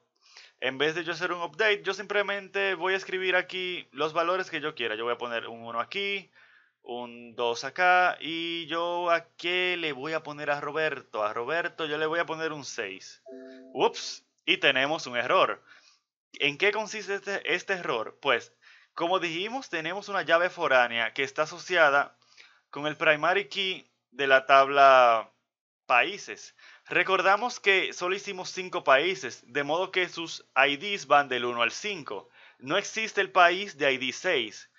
A: En vez de yo hacer un update, yo simplemente voy a escribir aquí los valores que yo quiera. Yo voy a poner un 1 aquí, un 2 acá y yo aquí le voy a poner a Roberto. A Roberto yo le voy a poner un 6. Ups, y tenemos un error. ¿En qué consiste este error? Pues, como dijimos, tenemos una llave foránea que está asociada con el primary key de la tabla países. Recordamos que solo hicimos 5 países, de modo que sus IDs van del 1 al 5. No existe el país de ID 6.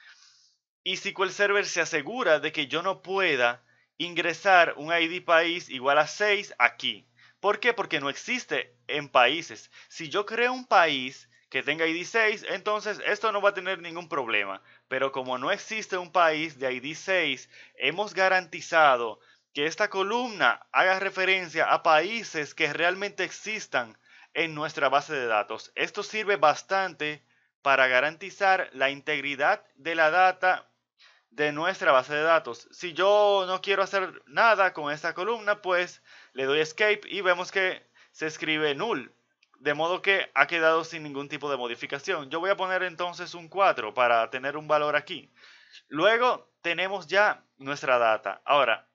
A: Y SQL Server se asegura de que yo no pueda ingresar un ID país igual a 6 aquí. ¿Por qué? Porque no existe en países. Si yo creo un país que tenga ID 6, entonces esto no va a tener ningún problema. Pero como no existe un país de ID 6, hemos garantizado que esta columna haga referencia a países que realmente existan en nuestra base de datos. Esto sirve bastante para garantizar la integridad de la data de nuestra base de datos. Si yo no quiero hacer nada con esta columna, pues le doy escape y vemos que se escribe null. De modo que ha quedado sin ningún tipo de modificación. Yo voy a poner entonces un 4 para tener un valor aquí. Luego tenemos ya nuestra data. Ahora,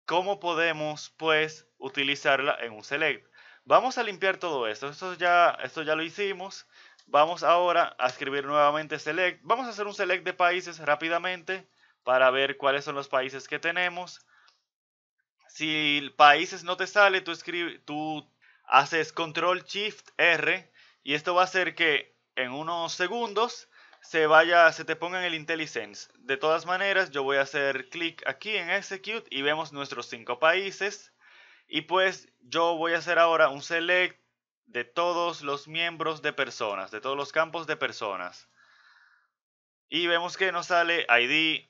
A: ¿cómo podemos pues utilizarla en un select? Vamos a limpiar todo esto. Esto ya lo hicimos. Vamos ahora a escribir nuevamente select. Vamos a hacer un select de países rápidamente para ver cuáles son los países que tenemos. Si países no te sale, tú haces control shift R y esto va a hacer que en unos segundos se te ponga en el IntelliSense. De todas maneras, yo voy a hacer clic aquí en execute y vemos nuestros 5 países. Y pues yo voy a hacer ahora un select de todos los miembros de personas, de todos los campos de personas. Y vemos que nos sale ID,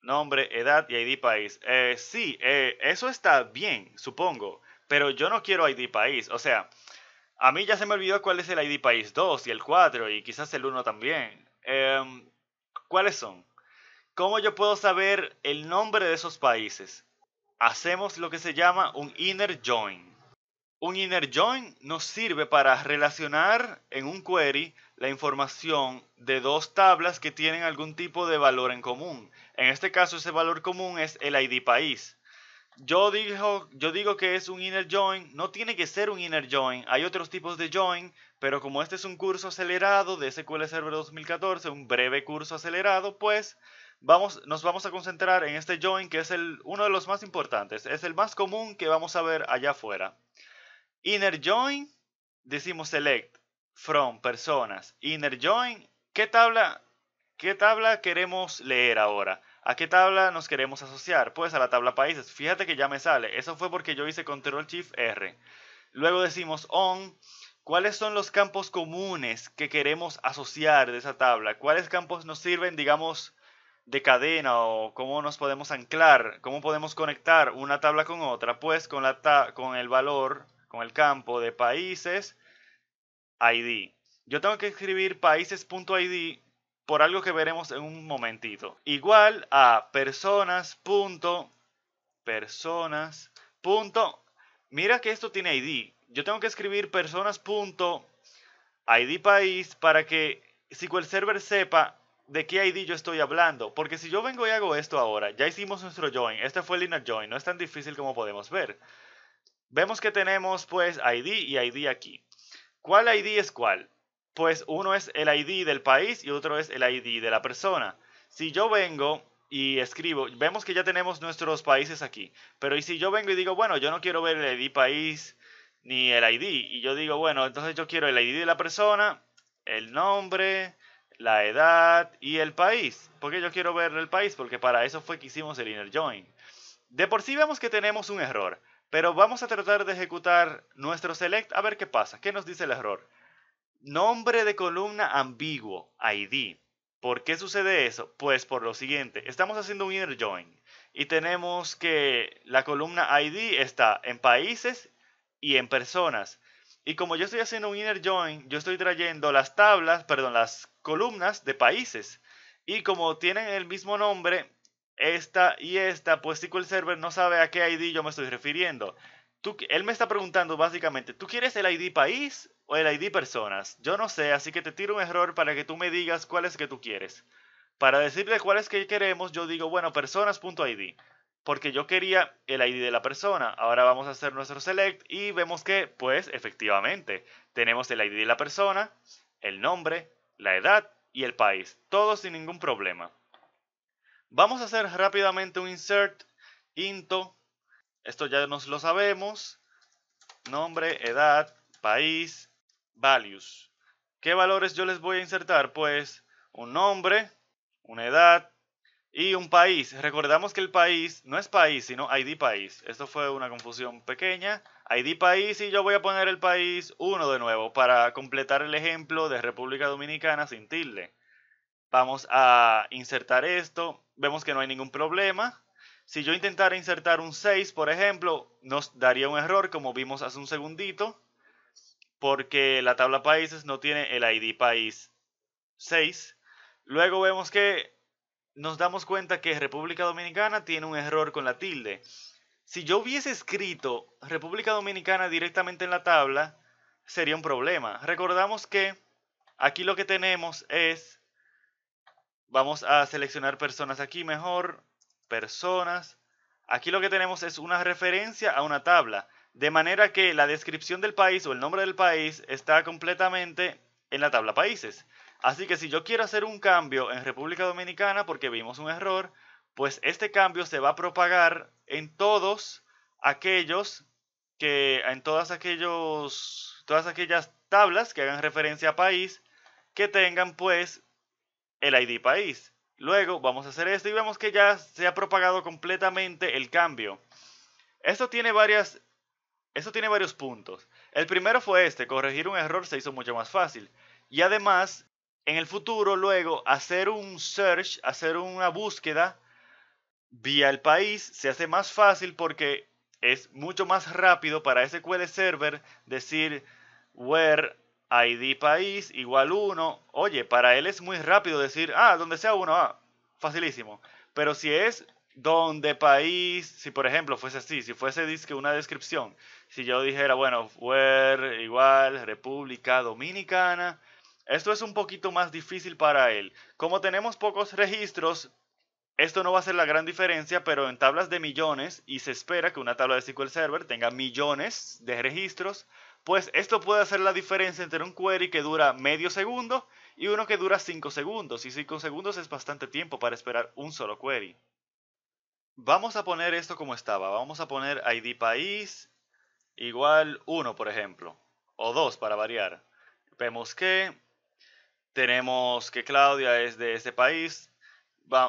A: nombre, edad y ID país. Sí, eso está bien, supongo. Pero yo no quiero ID país. O sea, a mí ya se me olvidó cuál es el ID país 2 y el 4 y quizás el 1 también. ¿Cuáles son? ¿Cómo yo puedo saber el nombre de esos países? Hacemos lo que se llama un inner join. Un inner join nos sirve para relacionar en un query la información de dos tablas que tienen algún tipo de valor en común. En este caso ese valor común es el ID país. Yo digo que es un inner join, no tiene que ser un inner join, hay otros tipos de join, pero como este es un curso acelerado de SQL Server 2014, un breve curso acelerado, pues nos vamos a concentrar en este join que es uno de los más importantes, es el más común que vamos a ver allá afuera. Inner join, decimos select from personas. Inner join, ¿qué tabla queremos leer ahora? ¿A qué tabla nos queremos asociar? Pues a la tabla países. Fíjate que ya me sale. Eso fue porque yo hice control shift R. Luego decimos on. ¿Cuáles son los campos comunes que queremos asociar de esa tabla? ¿Cuáles campos nos sirven, digamos, de cadena o cómo nos podemos anclar, cómo podemos conectar una tabla con otra, pues con el valor, con el campo de países ID. Yo tengo que escribir países.id por algo que veremos en un momentito. Igual a personas. Mira que esto tiene ID. Yo tengo que escribir personas.id país para que SQL Server sepa de qué ID yo estoy hablando. Porque si yo vengo y hago esto ahora, ya hicimos nuestro join. Este fue el inner join. No es tan difícil como podemos ver. Vemos que tenemos pues ID y ID aquí. ¿Cuál ID es cuál? Pues uno es el ID del país y otro es el ID de la persona. Si yo vengo y escribo, vemos que ya tenemos nuestros países aquí. Pero ¿y si yo vengo y digo, bueno, yo no quiero ver el ID país ni el ID? Y yo digo, bueno, entonces yo quiero el ID de la persona, el nombre, la edad y el país. ¿Por qué yo quiero ver el país? Porque para eso fue que hicimos el inner join. De por sí vemos que tenemos un error, pero vamos a tratar de ejecutar nuestro select a ver qué pasa. ¿Qué nos dice el error? Nombre de columna ambiguo, ID. ¿Por qué sucede eso? Pues por lo siguiente, estamos haciendo un inner join y tenemos que la columna ID está en países y en personas. Y como yo estoy haciendo un inner join, yo estoy trayendo las las columnas de países. Y como tienen el mismo nombre, esta y esta, pues SQL Server no sabe a qué ID yo me estoy refiriendo. Él me está preguntando básicamente, ¿tú quieres el ID país o el ID personas? Yo no sé, así que te tiro un error para que tú me digas cuál es que tú quieres. Para decirle cuál es que queremos, yo digo, bueno, personas.id. Porque yo quería el ID de la persona. Ahora vamos a hacer nuestro select y vemos que, pues, efectivamente, tenemos el ID de la persona, el nombre, la edad y el país. Todo sin ningún problema. Vamos a hacer rápidamente un insert into. Esto ya nos lo sabemos. Nombre, edad, país, values. ¿Qué valores yo les voy a insertar? Pues un nombre, una edad y un país. Recordamos que el país no es país, sino ID país. Esto fue una confusión pequeña. ID país y yo voy a poner el país 1 de nuevo para completar el ejemplo de República Dominicana sin tilde. Vamos a insertar esto. Vemos que no hay ningún problema. Si yo intentara insertar un 6, por ejemplo, nos daría un error como vimos hace un segundito, porque la tabla países no tiene el ID país 6. Luego vemos que nos damos cuenta que República Dominicana tiene un error con la tilde. Si yo hubiese escrito República Dominicana directamente en la tabla, sería un problema. Recordamos que aquí lo que tenemos es, vamos a seleccionar personas aquí mejor, personas. Aquí lo que tenemos es una referencia a una tabla, de manera que la descripción del país o el nombre del país está completamente en la tabla países. Así que si yo quiero hacer un cambio en República Dominicana porque vimos un error, pues este cambio se va a propagar en todos aquellos todas aquellas tablas que hagan referencia a país que tengan pues el ID país. Luego vamos a hacer esto y vemos que ya se ha propagado completamente el cambio. Esto tiene varios puntos. El primero fue corregir un error se hizo mucho más fácil. Y además, en el futuro, luego, hacer un search, hacer una búsqueda vía el país se hace más fácil porque es mucho más rápido para SQL Server decir where ID país igual 1. Oye, para él es muy rápido decir, donde sea 1, facilísimo. Pero si es donde país, si por ejemplo fuese así, si fuese una descripción, si yo dijera, bueno, where igual República Dominicana, esto es un poquito más difícil para él. Como tenemos pocos registros, esto no va a ser la gran diferencia, pero en tablas de millones, y se espera que una tabla de SQL Server tenga millones de registros, pues esto puede hacer la diferencia entre un query que dura medio segundo y uno que dura 5 segundos. Y 5 segundos es bastante tiempo para esperar un solo query. Vamos a poner esto como estaba. Vamos a poner ID país igual 1, por ejemplo. O 2 para variar. Vemos que tenemos que Claudia es de este país.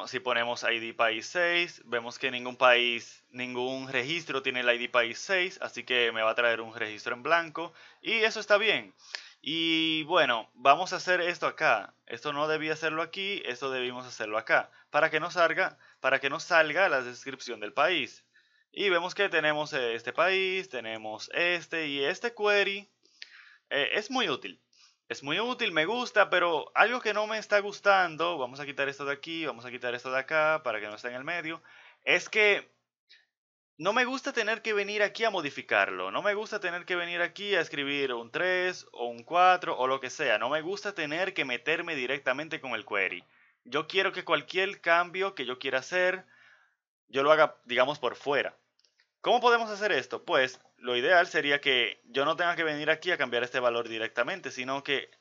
A: Si ponemos ID país 6, vemos que ningún registro tiene el ID país 6, así que me va a traer un registro en blanco y eso está bien. Y bueno, vamos a hacer esto acá. Esto no debía hacerlo aquí, esto debimos hacerlo acá. Para que nos salga la descripción del país. Y vemos que tenemos este país, tenemos este y este query es muy útil. Es muy útil, me gusta, pero algo que no me está gustando, vamos a quitar esto de aquí, vamos a quitar esto de acá para que no esté en el medio, es que no me gusta tener que venir aquí a modificarlo, no me gusta tener que venir aquí a escribir un 3 o un 4 o lo que sea, no me gusta tener que meterme directamente con el query. Yo quiero que cualquier cambio que yo quiera hacer, yo lo haga, digamos, por fuera. ¿Cómo podemos hacer esto? Pues lo ideal sería que yo no tenga que venir aquí a cambiar este valor directamente, sino que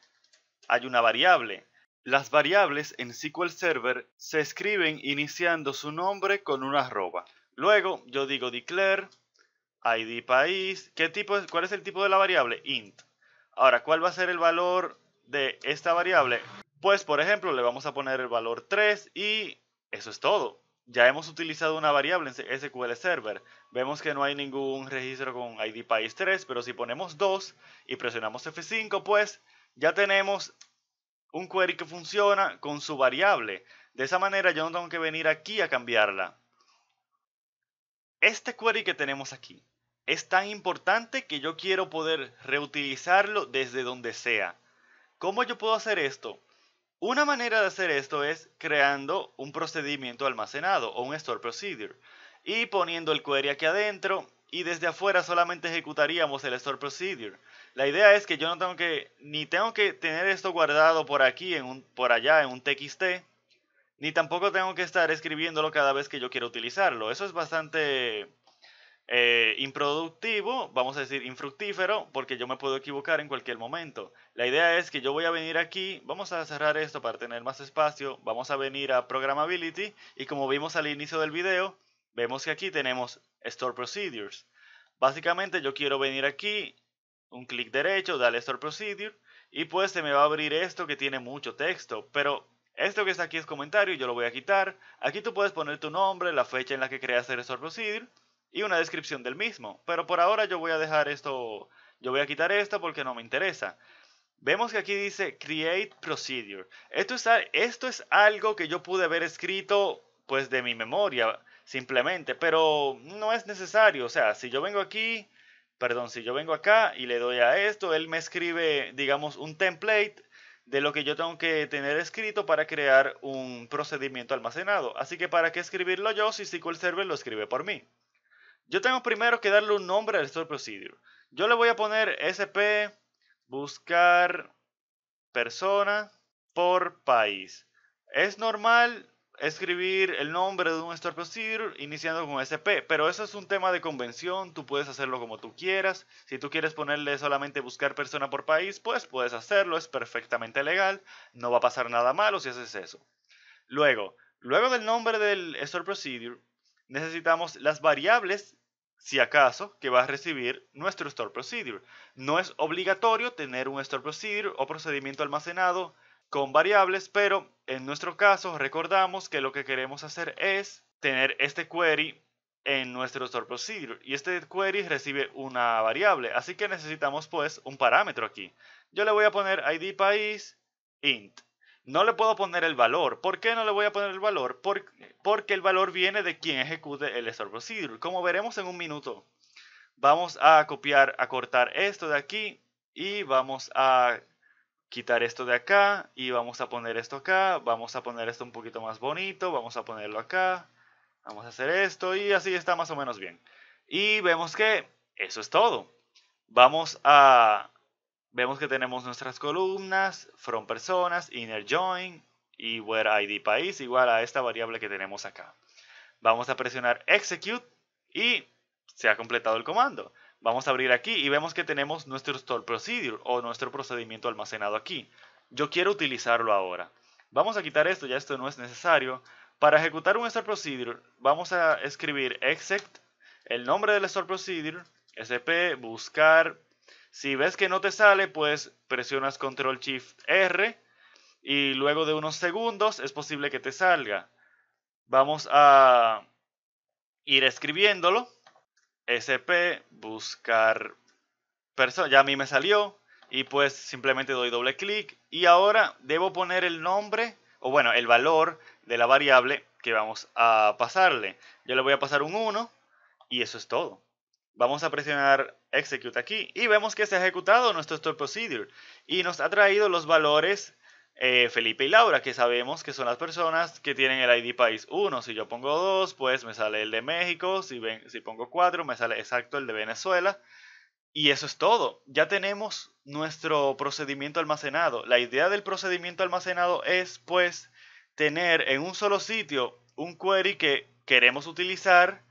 A: hay una variable. Las variables en SQL Server se escriben iniciando su nombre con una arroba. Luego yo digo declare ID país. ¿Cuál es el tipo de la variable? Int. Ahora, ¿cuál va a ser el valor de esta variable? Pues, por ejemplo, le vamos a poner el valor 3 y eso es todo. Ya hemos utilizado una variable en SQL Server. Vemos que no hay ningún registro con ID país 3, pero si ponemos 2 y presionamos F5, pues ya tenemos un query que funciona con su variable. De esa manera yo no tengo que venir aquí a cambiarla. Este query que tenemos aquí es tan importante que yo quiero poder reutilizarlo desde donde sea. ¿Cómo yo puedo hacer esto? Una manera de hacer esto es creando un procedimiento almacenado o un store procedure y poniendo el query aquí adentro y desde afuera solamente ejecutaríamos el store procedure. La idea es que yo no tengo que ni tengo que tener esto guardado por aquí por allá en un txt, ni tampoco tengo que estar escribiéndolo cada vez que yo quiero utilizarlo. Eso es bastante improductivo, vamos a decir infructífero, porque yo me puedo equivocar en cualquier momento. La idea es que yo voy a venir aquí, vamos a cerrar esto para tener más espacio, vamos a venir a Programmability y como vimos al inicio del video, vemos que aquí tenemos Store Procedures. Básicamente yo quiero venir aquí, un clic derecho, darle Store Procedure y pues se me va a abrir esto que tiene mucho texto, pero esto que está aquí es comentario, yo lo voy a quitar. Aquí tú puedes poner tu nombre, la fecha en la que creas el Store Procedure y una descripción del mismo. Pero por ahora yo voy a dejar esto, yo voy a quitar esto porque no me interesa. Vemos que aquí dice Create Procedure. Esto es algo que yo pude haber escrito pues de mi memoria simplemente, pero no es necesario. O sea, si yo vengo aquí, perdón, si yo vengo acá y le doy a esto, él me escribe, digamos, un template de lo que yo tengo que tener escrito para crear un procedimiento almacenado. Así que ¿para qué escribirlo yo si SQL Server lo escribe por mí? Yo tengo primero que darle un nombre al store procedure. Yo le voy a poner sp buscar persona por país. Es normal escribir el nombre de un store procedure iniciando con sp, pero eso es un tema de convención, tú puedes hacerlo como tú quieras. Si tú quieres ponerle solamente buscar persona por país, pues puedes hacerlo, es perfectamente legal, no va a pasar nada malo si haces eso. Luego del nombre del store procedure, necesitamos las variables, si acaso, que va a recibir nuestro store procedure. No es obligatorio tener un store procedure o procedimiento almacenado con variables, pero en nuestro caso recordamos que lo que queremos hacer es tener este query en nuestro store procedure y este query recibe una variable, así que necesitamos pues un parámetro aquí. Yo le voy a poner id país int. No le puedo poner el valor. ¿Por qué no le voy a poner el valor? Porque el valor viene de quien ejecute el store procedure. Como veremos en un minuto, vamos a copiar, a cortar esto de aquí y vamos a quitar esto de acá y vamos a poner esto acá. Vamos a poner esto un poquito más bonito. Vamos a ponerlo acá. Vamos a hacer esto y así está más o menos bien. Y vemos que eso es todo. Vemos que tenemos nuestras columnas, from personas, inner join y where id país igual a esta variable que tenemos acá. Vamos a presionar execute y se ha completado el comando. Vamos a abrir aquí y vemos que tenemos nuestro store procedure o nuestro procedimiento almacenado aquí. Yo quiero utilizarlo ahora. Vamos a quitar esto, ya esto no es necesario. Para ejecutar un store procedure vamos a escribir exec, el nombre del store procedure, sp buscar. Si ves que no te sale, pues presionas control shift R y luego de unos segundos es posible que te salga. Vamos a ir escribiéndolo. sp buscar persona, ya a mí me salió. y pues simplemente doy doble clic y ahora debo poner el nombre o bueno, el valor de la variable que vamos a pasarle. Yo le voy a pasar un 1 y eso es todo. Vamos a presionar Execute aquí y vemos que se ha ejecutado nuestro Store Procedure y nos ha traído los valores Felipe y Laura, que sabemos que son las personas que tienen el ID país 1. Si yo pongo 2, pues me sale el de México. Si pongo 4, me sale exacto el de Venezuela. Y eso es todo. Ya tenemos nuestro procedimiento almacenado. La idea del procedimiento almacenado es, pues, tener en un solo sitio un query que queremos utilizar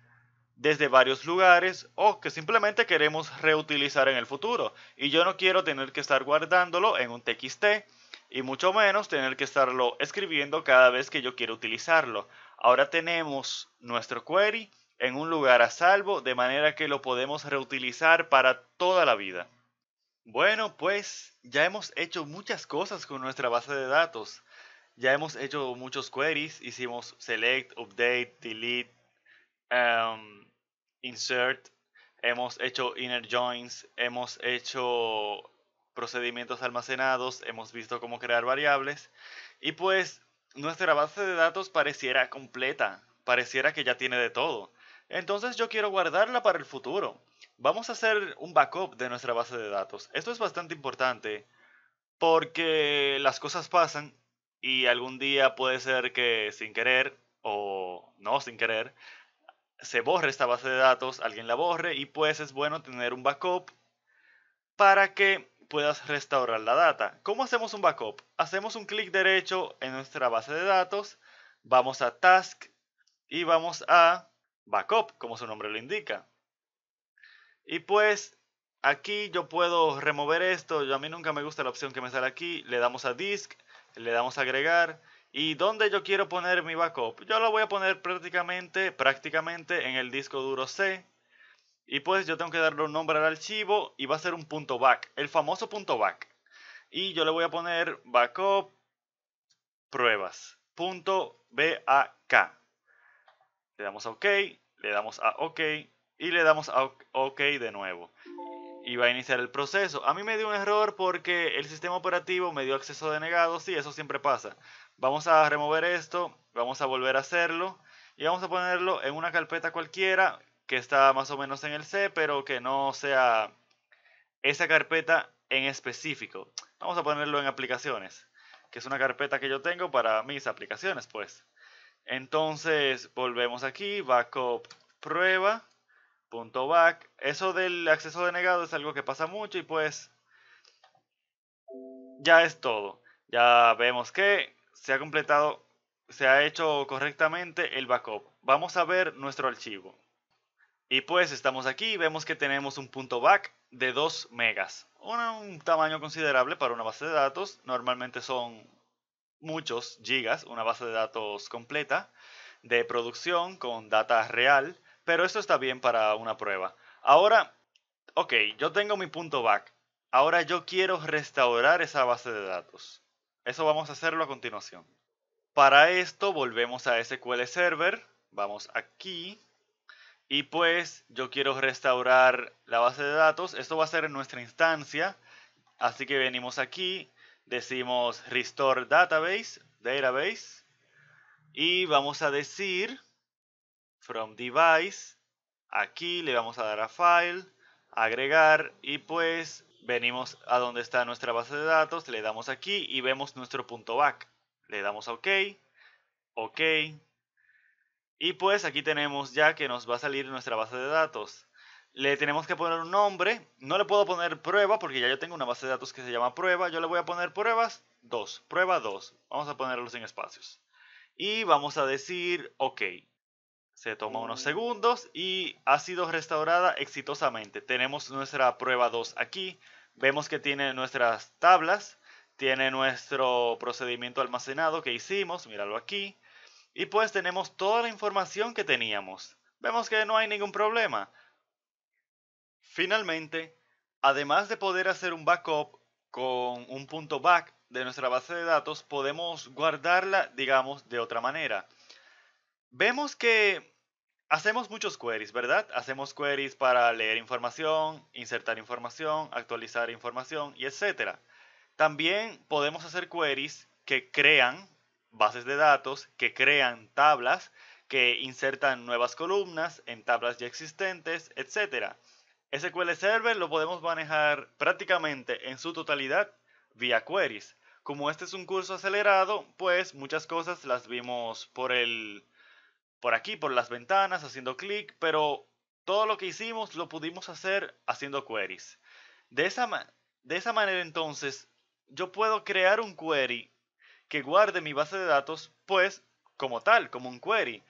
A: desde varios lugares o que simplemente queremos reutilizar en el futuro. Y yo no quiero tener que estar guardándolo en un TXT y mucho menos tener que estarlo escribiendo cada vez que yo quiero utilizarlo. Ahora tenemos nuestro query en un lugar a salvo de manera que lo podemos reutilizar para toda la vida. Bueno, pues ya hemos hecho muchas cosas con nuestra base de datos. Ya hemos hecho muchos queries, hicimos select, update, delete, um, insert, hemos hecho inner joins, hemos hecho procedimientos almacenados, hemos visto cómo crear variables y pues nuestra base de datos pareciera completa, pareciera que ya tiene de todo. Entonces yo quiero guardarla para el futuro. Vamos a hacer un backup de nuestra base de datos. Esto es bastante importante porque las cosas pasan y algún día puede ser que sin querer o no sin querer se borre esta base de datos, alguien la borre y pues es bueno tener un backup para que puedas restaurar la data. ¿Cómo hacemos un backup? Hacemos un clic derecho en nuestra base de datos, vamos a Task y vamos a Backup, como su nombre lo indica. Y pues aquí yo puedo remover esto, a mí nunca me gusta la opción que me sale aquí, le damos a Disk, le damos a agregar y donde yo quiero poner mi backup, yo lo voy a poner prácticamente en el disco duro C y pues yo tengo que darle un nombre al archivo y va a ser un .back, el famoso .back y yo le voy a poner backup pruebas.back. Le damos a OK, le damos a OK y le damos a OK de nuevo. Y va a iniciar el proceso. A mí me dio un error porque el sistema operativo me dio acceso denegado. Sí, eso siempre pasa. Vamos a remover esto, vamos a volver a hacerlo y vamos a ponerlo en una carpeta cualquiera que está más o menos en el C, pero que no sea esa carpeta en específico. Vamos a ponerlo en aplicaciones, que es una carpeta que yo tengo para mis aplicaciones, pues. Entonces, volvemos aquí, backup prueba. .back. Eso del acceso denegado es algo que pasa mucho y pues ya es todo. Ya vemos que se ha completado, se ha hecho correctamente el backup. Vamos a ver nuestro archivo. Y pues estamos aquí y vemos que tenemos un .back de 2 megas. Un tamaño considerable para una base de datos. Normalmente son muchos gigas, una base de datos completa de producción con data real, pero esto está bien para una prueba. Ahora, ok, yo tengo mi .back. Ahora yo quiero restaurar esa base de datos. Eso vamos a hacerlo a continuación. Para esto volvemos a SQL Server. Vamos aquí. Y pues yo quiero restaurar la base de datos. Esto va a ser en nuestra instancia. Así que venimos aquí. Decimos Restore Database. Y vamos a decir From Device. Aquí le vamos a dar a File, agregar y pues venimos a donde está nuestra base de datos, le damos aquí y vemos nuestro .back. Le damos a OK, OK y pues aquí tenemos ya que nos va a salir nuestra base de datos. Le tenemos que poner un nombre, no le puedo poner prueba porque ya yo tengo una base de datos que se llama prueba, yo le voy a poner pruebas 2, prueba 2, vamos a ponerlo sin espacios. Y vamos a decir OK. Se toma unos segundos y ha sido restaurada exitosamente. Tenemos nuestra prueba 2 aquí. Vemos que tiene nuestras tablas, tiene nuestro procedimiento almacenado que hicimos, míralo aquí. Y pues tenemos toda la información que teníamos. Vemos que no hay ningún problema. Finalmente, además de poder hacer un backup con un .back de nuestra base de datos, podemos guardarla, digamos, de otra manera. Vemos que hacemos muchos queries, ¿verdad? Hacemos queries para leer información, insertar información, actualizar información y etcétera. También podemos hacer queries que crean bases de datos, que crean tablas, que insertan nuevas columnas en tablas ya existentes, etcétera. SQL Server lo podemos manejar prácticamente en su totalidad vía queries. Como este es un curso acelerado, pues muchas cosas las vimos por aquí, por las ventanas, haciendo clic, pero todo lo que hicimos lo pudimos hacer haciendo queries. De esa, de esa manera entonces, yo puedo crear un query que guarde mi base de datos, pues como tal, como un query.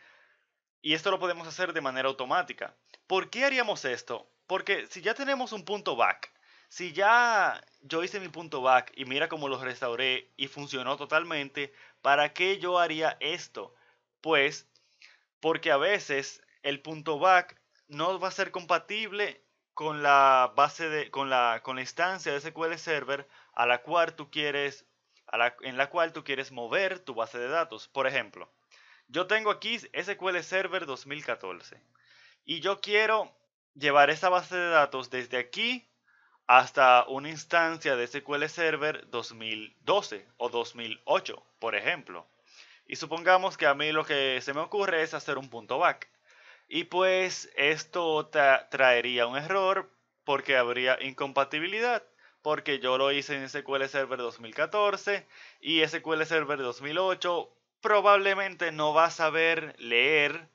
A: Y esto lo podemos hacer de manera automática. ¿Por qué haríamos esto? Porque si ya tenemos un punto back, si ya yo hice mi punto back y mira cómo lo restauré y funcionó totalmente, ¿para qué yo haría esto? Pues porque a veces el punto back no va a ser compatible con la base de con la instancia de SQL Server a la cual tú quieres en la cual tú quieres mover tu base de datos. Por ejemplo, yo tengo aquí SQL Server 2014 y yo quiero llevar esa base de datos desde aquí hasta una instancia de SQL Server 2012 o 2008, por ejemplo. Y supongamos que a mí lo que se me ocurre es hacer un punto back. Y pues esto traería un error porque habría incompatibilidad. Porque yo lo hice en SQL Server 2014 y SQL Server 2008 probablemente no va a saber leer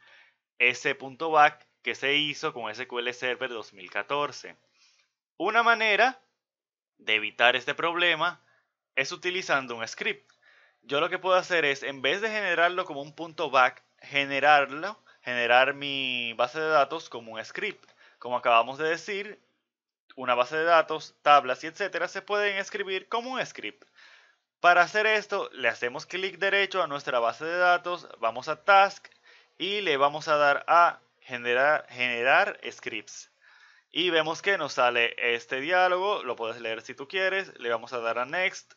A: ese punto back que se hizo con SQL Server 2014. Una manera de evitar este problema es utilizando un script. Yo lo que puedo hacer es, en vez de generarlo como un punto back, generar mi base de datos como un script. Como acabamos de decir, una base de datos, tablas y etcétera se pueden escribir como un script. Para hacer esto, le hacemos clic derecho a nuestra base de datos, vamos a Task y le vamos a dar a generar scripts. Y vemos que nos sale este diálogo, lo puedes leer si tú quieres, le vamos a dar a Next.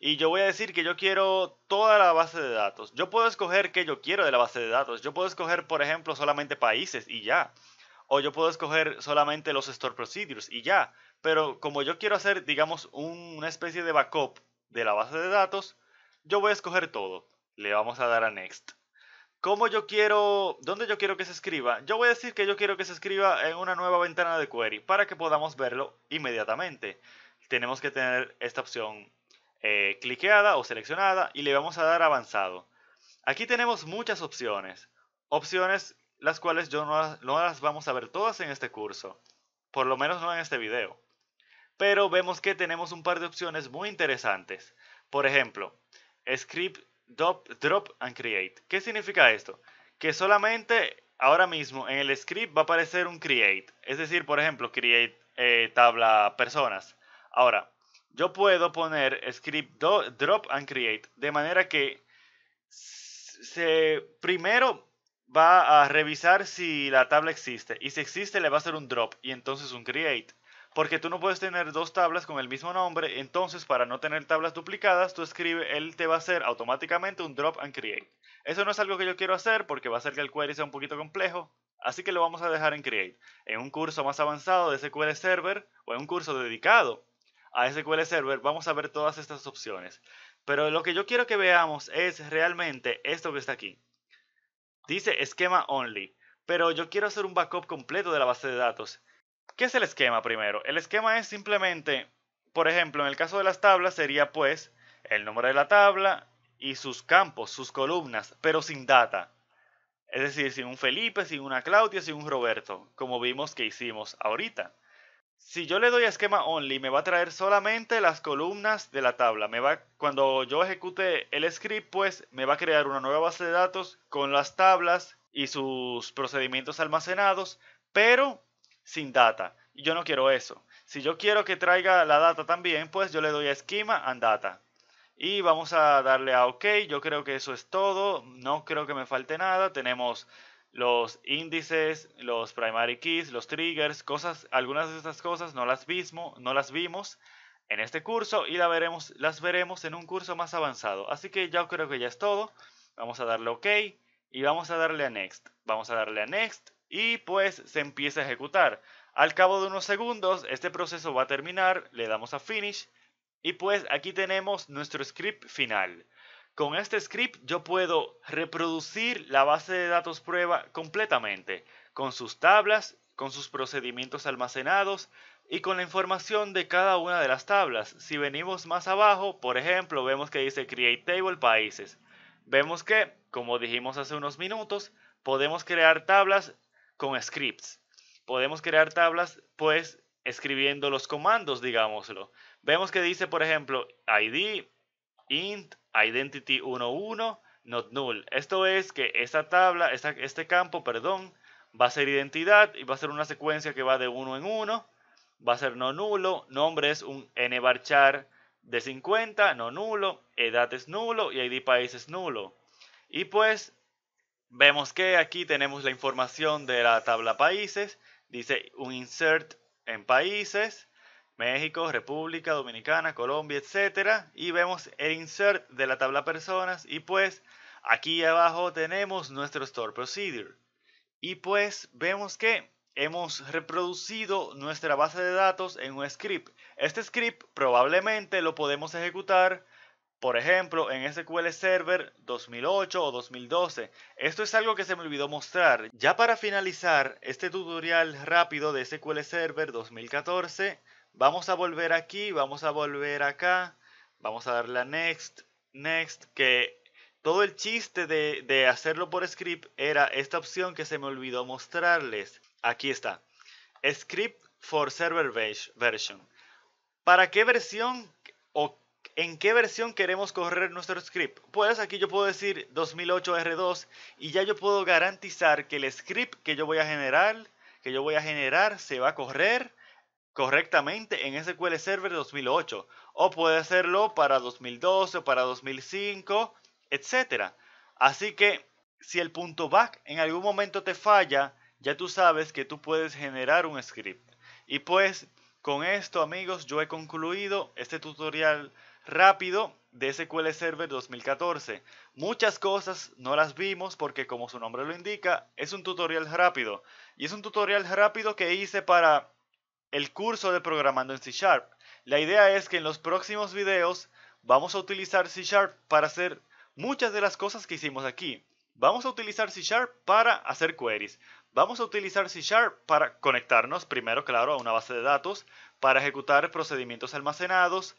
A: Y yo voy a decir que yo quiero toda la base de datos. Yo puedo escoger qué yo quiero de la base de datos. Yo puedo escoger, por ejemplo, solamente países y ya. O yo puedo escoger solamente los store procedures y ya. Pero como yo quiero hacer, digamos, una especie de backup de la base de datos, yo voy a escoger todo. Le vamos a dar a Next. ¿Dónde yo quiero que se escriba? Yo voy a decir que yo quiero que se escriba en una nueva ventana de query para que podamos verlo inmediatamente. Tenemos que tener esta opción cliqueada o seleccionada y le vamos a dar avanzado. Aquí tenemos muchas opciones. Opciones las cuales no las vamos a ver todas en este curso. Por lo menos no en este video. Pero vemos que tenemos un par de opciones muy interesantes. Por ejemplo, Script Drop and Create. ¿Qué significa esto? Que solamente ahora mismo en el script va a aparecer un create. Es decir, por ejemplo, create tabla personas. Ahora, yo puedo poner script drop and create de manera que primero va a revisar si la tabla existe. Y si existe le va a hacer un drop y entonces un create. Porque tú no puedes tener dos tablas con el mismo nombre, entonces para no tener tablas duplicadas, él te va a hacer automáticamente un drop and create. Eso no es algo que yo quiero hacer porque va a hacer que el query sea un poquito complejo, así que lo vamos a dejar en create. En un curso más avanzado de SQL Server o en un curso dedicado a SQL Server vamos a ver todas estas opciones. Pero lo que yo quiero que veamos es realmente esto que está aquí. Dice esquema only, pero yo quiero hacer un backup completo de la base de datos. ¿Qué es el esquema primero? El esquema es simplemente, por ejemplo, en el caso de las tablas sería pues el nombre de la tabla y sus campos, sus columnas, pero sin data. Es decir, sin un Felipe, sin una Claudia, sin un Roberto, como vimos que hicimos ahorita. Si yo le doy a esquema only, me va a traer solamente las columnas de la tabla. Cuando yo ejecute el script, pues me va a crear una nueva base de datos con las tablas y sus procedimientos almacenados, pero sin data. Y yo no quiero eso. Si yo quiero que traiga la data también, pues yo le doy a schema and data. Y vamos a darle a OK. Yo creo que eso es todo. No creo que me falte nada. Tenemos los índices, los primary keys, los triggers, algunas de estas cosas no las vimos en este curso y las veremos en un curso más avanzado. Así que yo creo que ya es todo. Vamos a darle OK y vamos a darle a Next. Vamos a darle a Next y pues se empieza a ejecutar. Al cabo de unos segundos este proceso va a terminar, le damos a Finish y pues aquí tenemos nuestro script final. Con este script yo puedo reproducir la base de datos prueba completamente, con sus tablas, con sus procedimientos almacenados y con la información de cada una de las tablas. Si venimos más abajo, por ejemplo, vemos que dice Create Table Países. Vemos que, como dijimos hace unos minutos, podemos crear tablas con scripts. Podemos crear tablas, pues, escribiendo los comandos, digámoslo. Vemos que dice, por ejemplo, ID, int, identity 11, not null. Esto es que esta tabla, este campo, perdón, va a ser identidad y va a ser una secuencia que va de 1 en 1. Va a ser no nulo, nombre es un nvarchar de 50, no nulo, edad es nulo y ID país es nulo. Y pues vemos que aquí tenemos la información de la tabla países. Dice un insert en países, México, República Dominicana, Colombia, etcétera. Y vemos el insert de la tabla personas. Y pues aquí abajo tenemos nuestro store procedure. Y pues vemos que hemos reproducido nuestra base de datos en un script. Este script probablemente lo podemos ejecutar, por ejemplo, en SQL Server 2008 o 2012. Esto es algo que se me olvidó mostrar. Ya para finalizar este tutorial rápido de SQL Server 2014, vamos a volver aquí, vamos a volver acá, vamos a darle a Next, Next, que todo el chiste de hacerlo por script era esta opción que se me olvidó mostrarles. Aquí está. Script for Server Version. ¿Para qué versión o en qué versión queremos correr nuestro script? Pues aquí yo puedo decir 2008 R2 y ya yo puedo garantizar que el script que yo voy a generar se va a correr correctamente en SQL Server 2008, o puede hacerlo para 2012 o para 2005, etcétera. Así que si el punto back en algún momento te falla, ya tú sabes que tú puedes generar un script. Y pues con esto, amigos, yo he concluido este tutorial rápido de SQL Server 2014. Muchas cosas no las vimos porque, como su nombre lo indica, es un tutorial rápido. Y es un tutorial rápido que hice para el curso de programando en C Sharp. La idea es que en los próximos videos vamos a utilizar C Sharp para hacer muchas de las cosas que hicimos aquí. Vamos a utilizar C Sharp para hacer queries. Vamos a utilizar C Sharp para conectarnos primero, claro, a una base de datos, para ejecutar procedimientos almacenados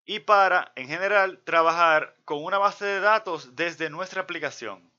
A: y para, en general, trabajar con una base de datos desde nuestra aplicación.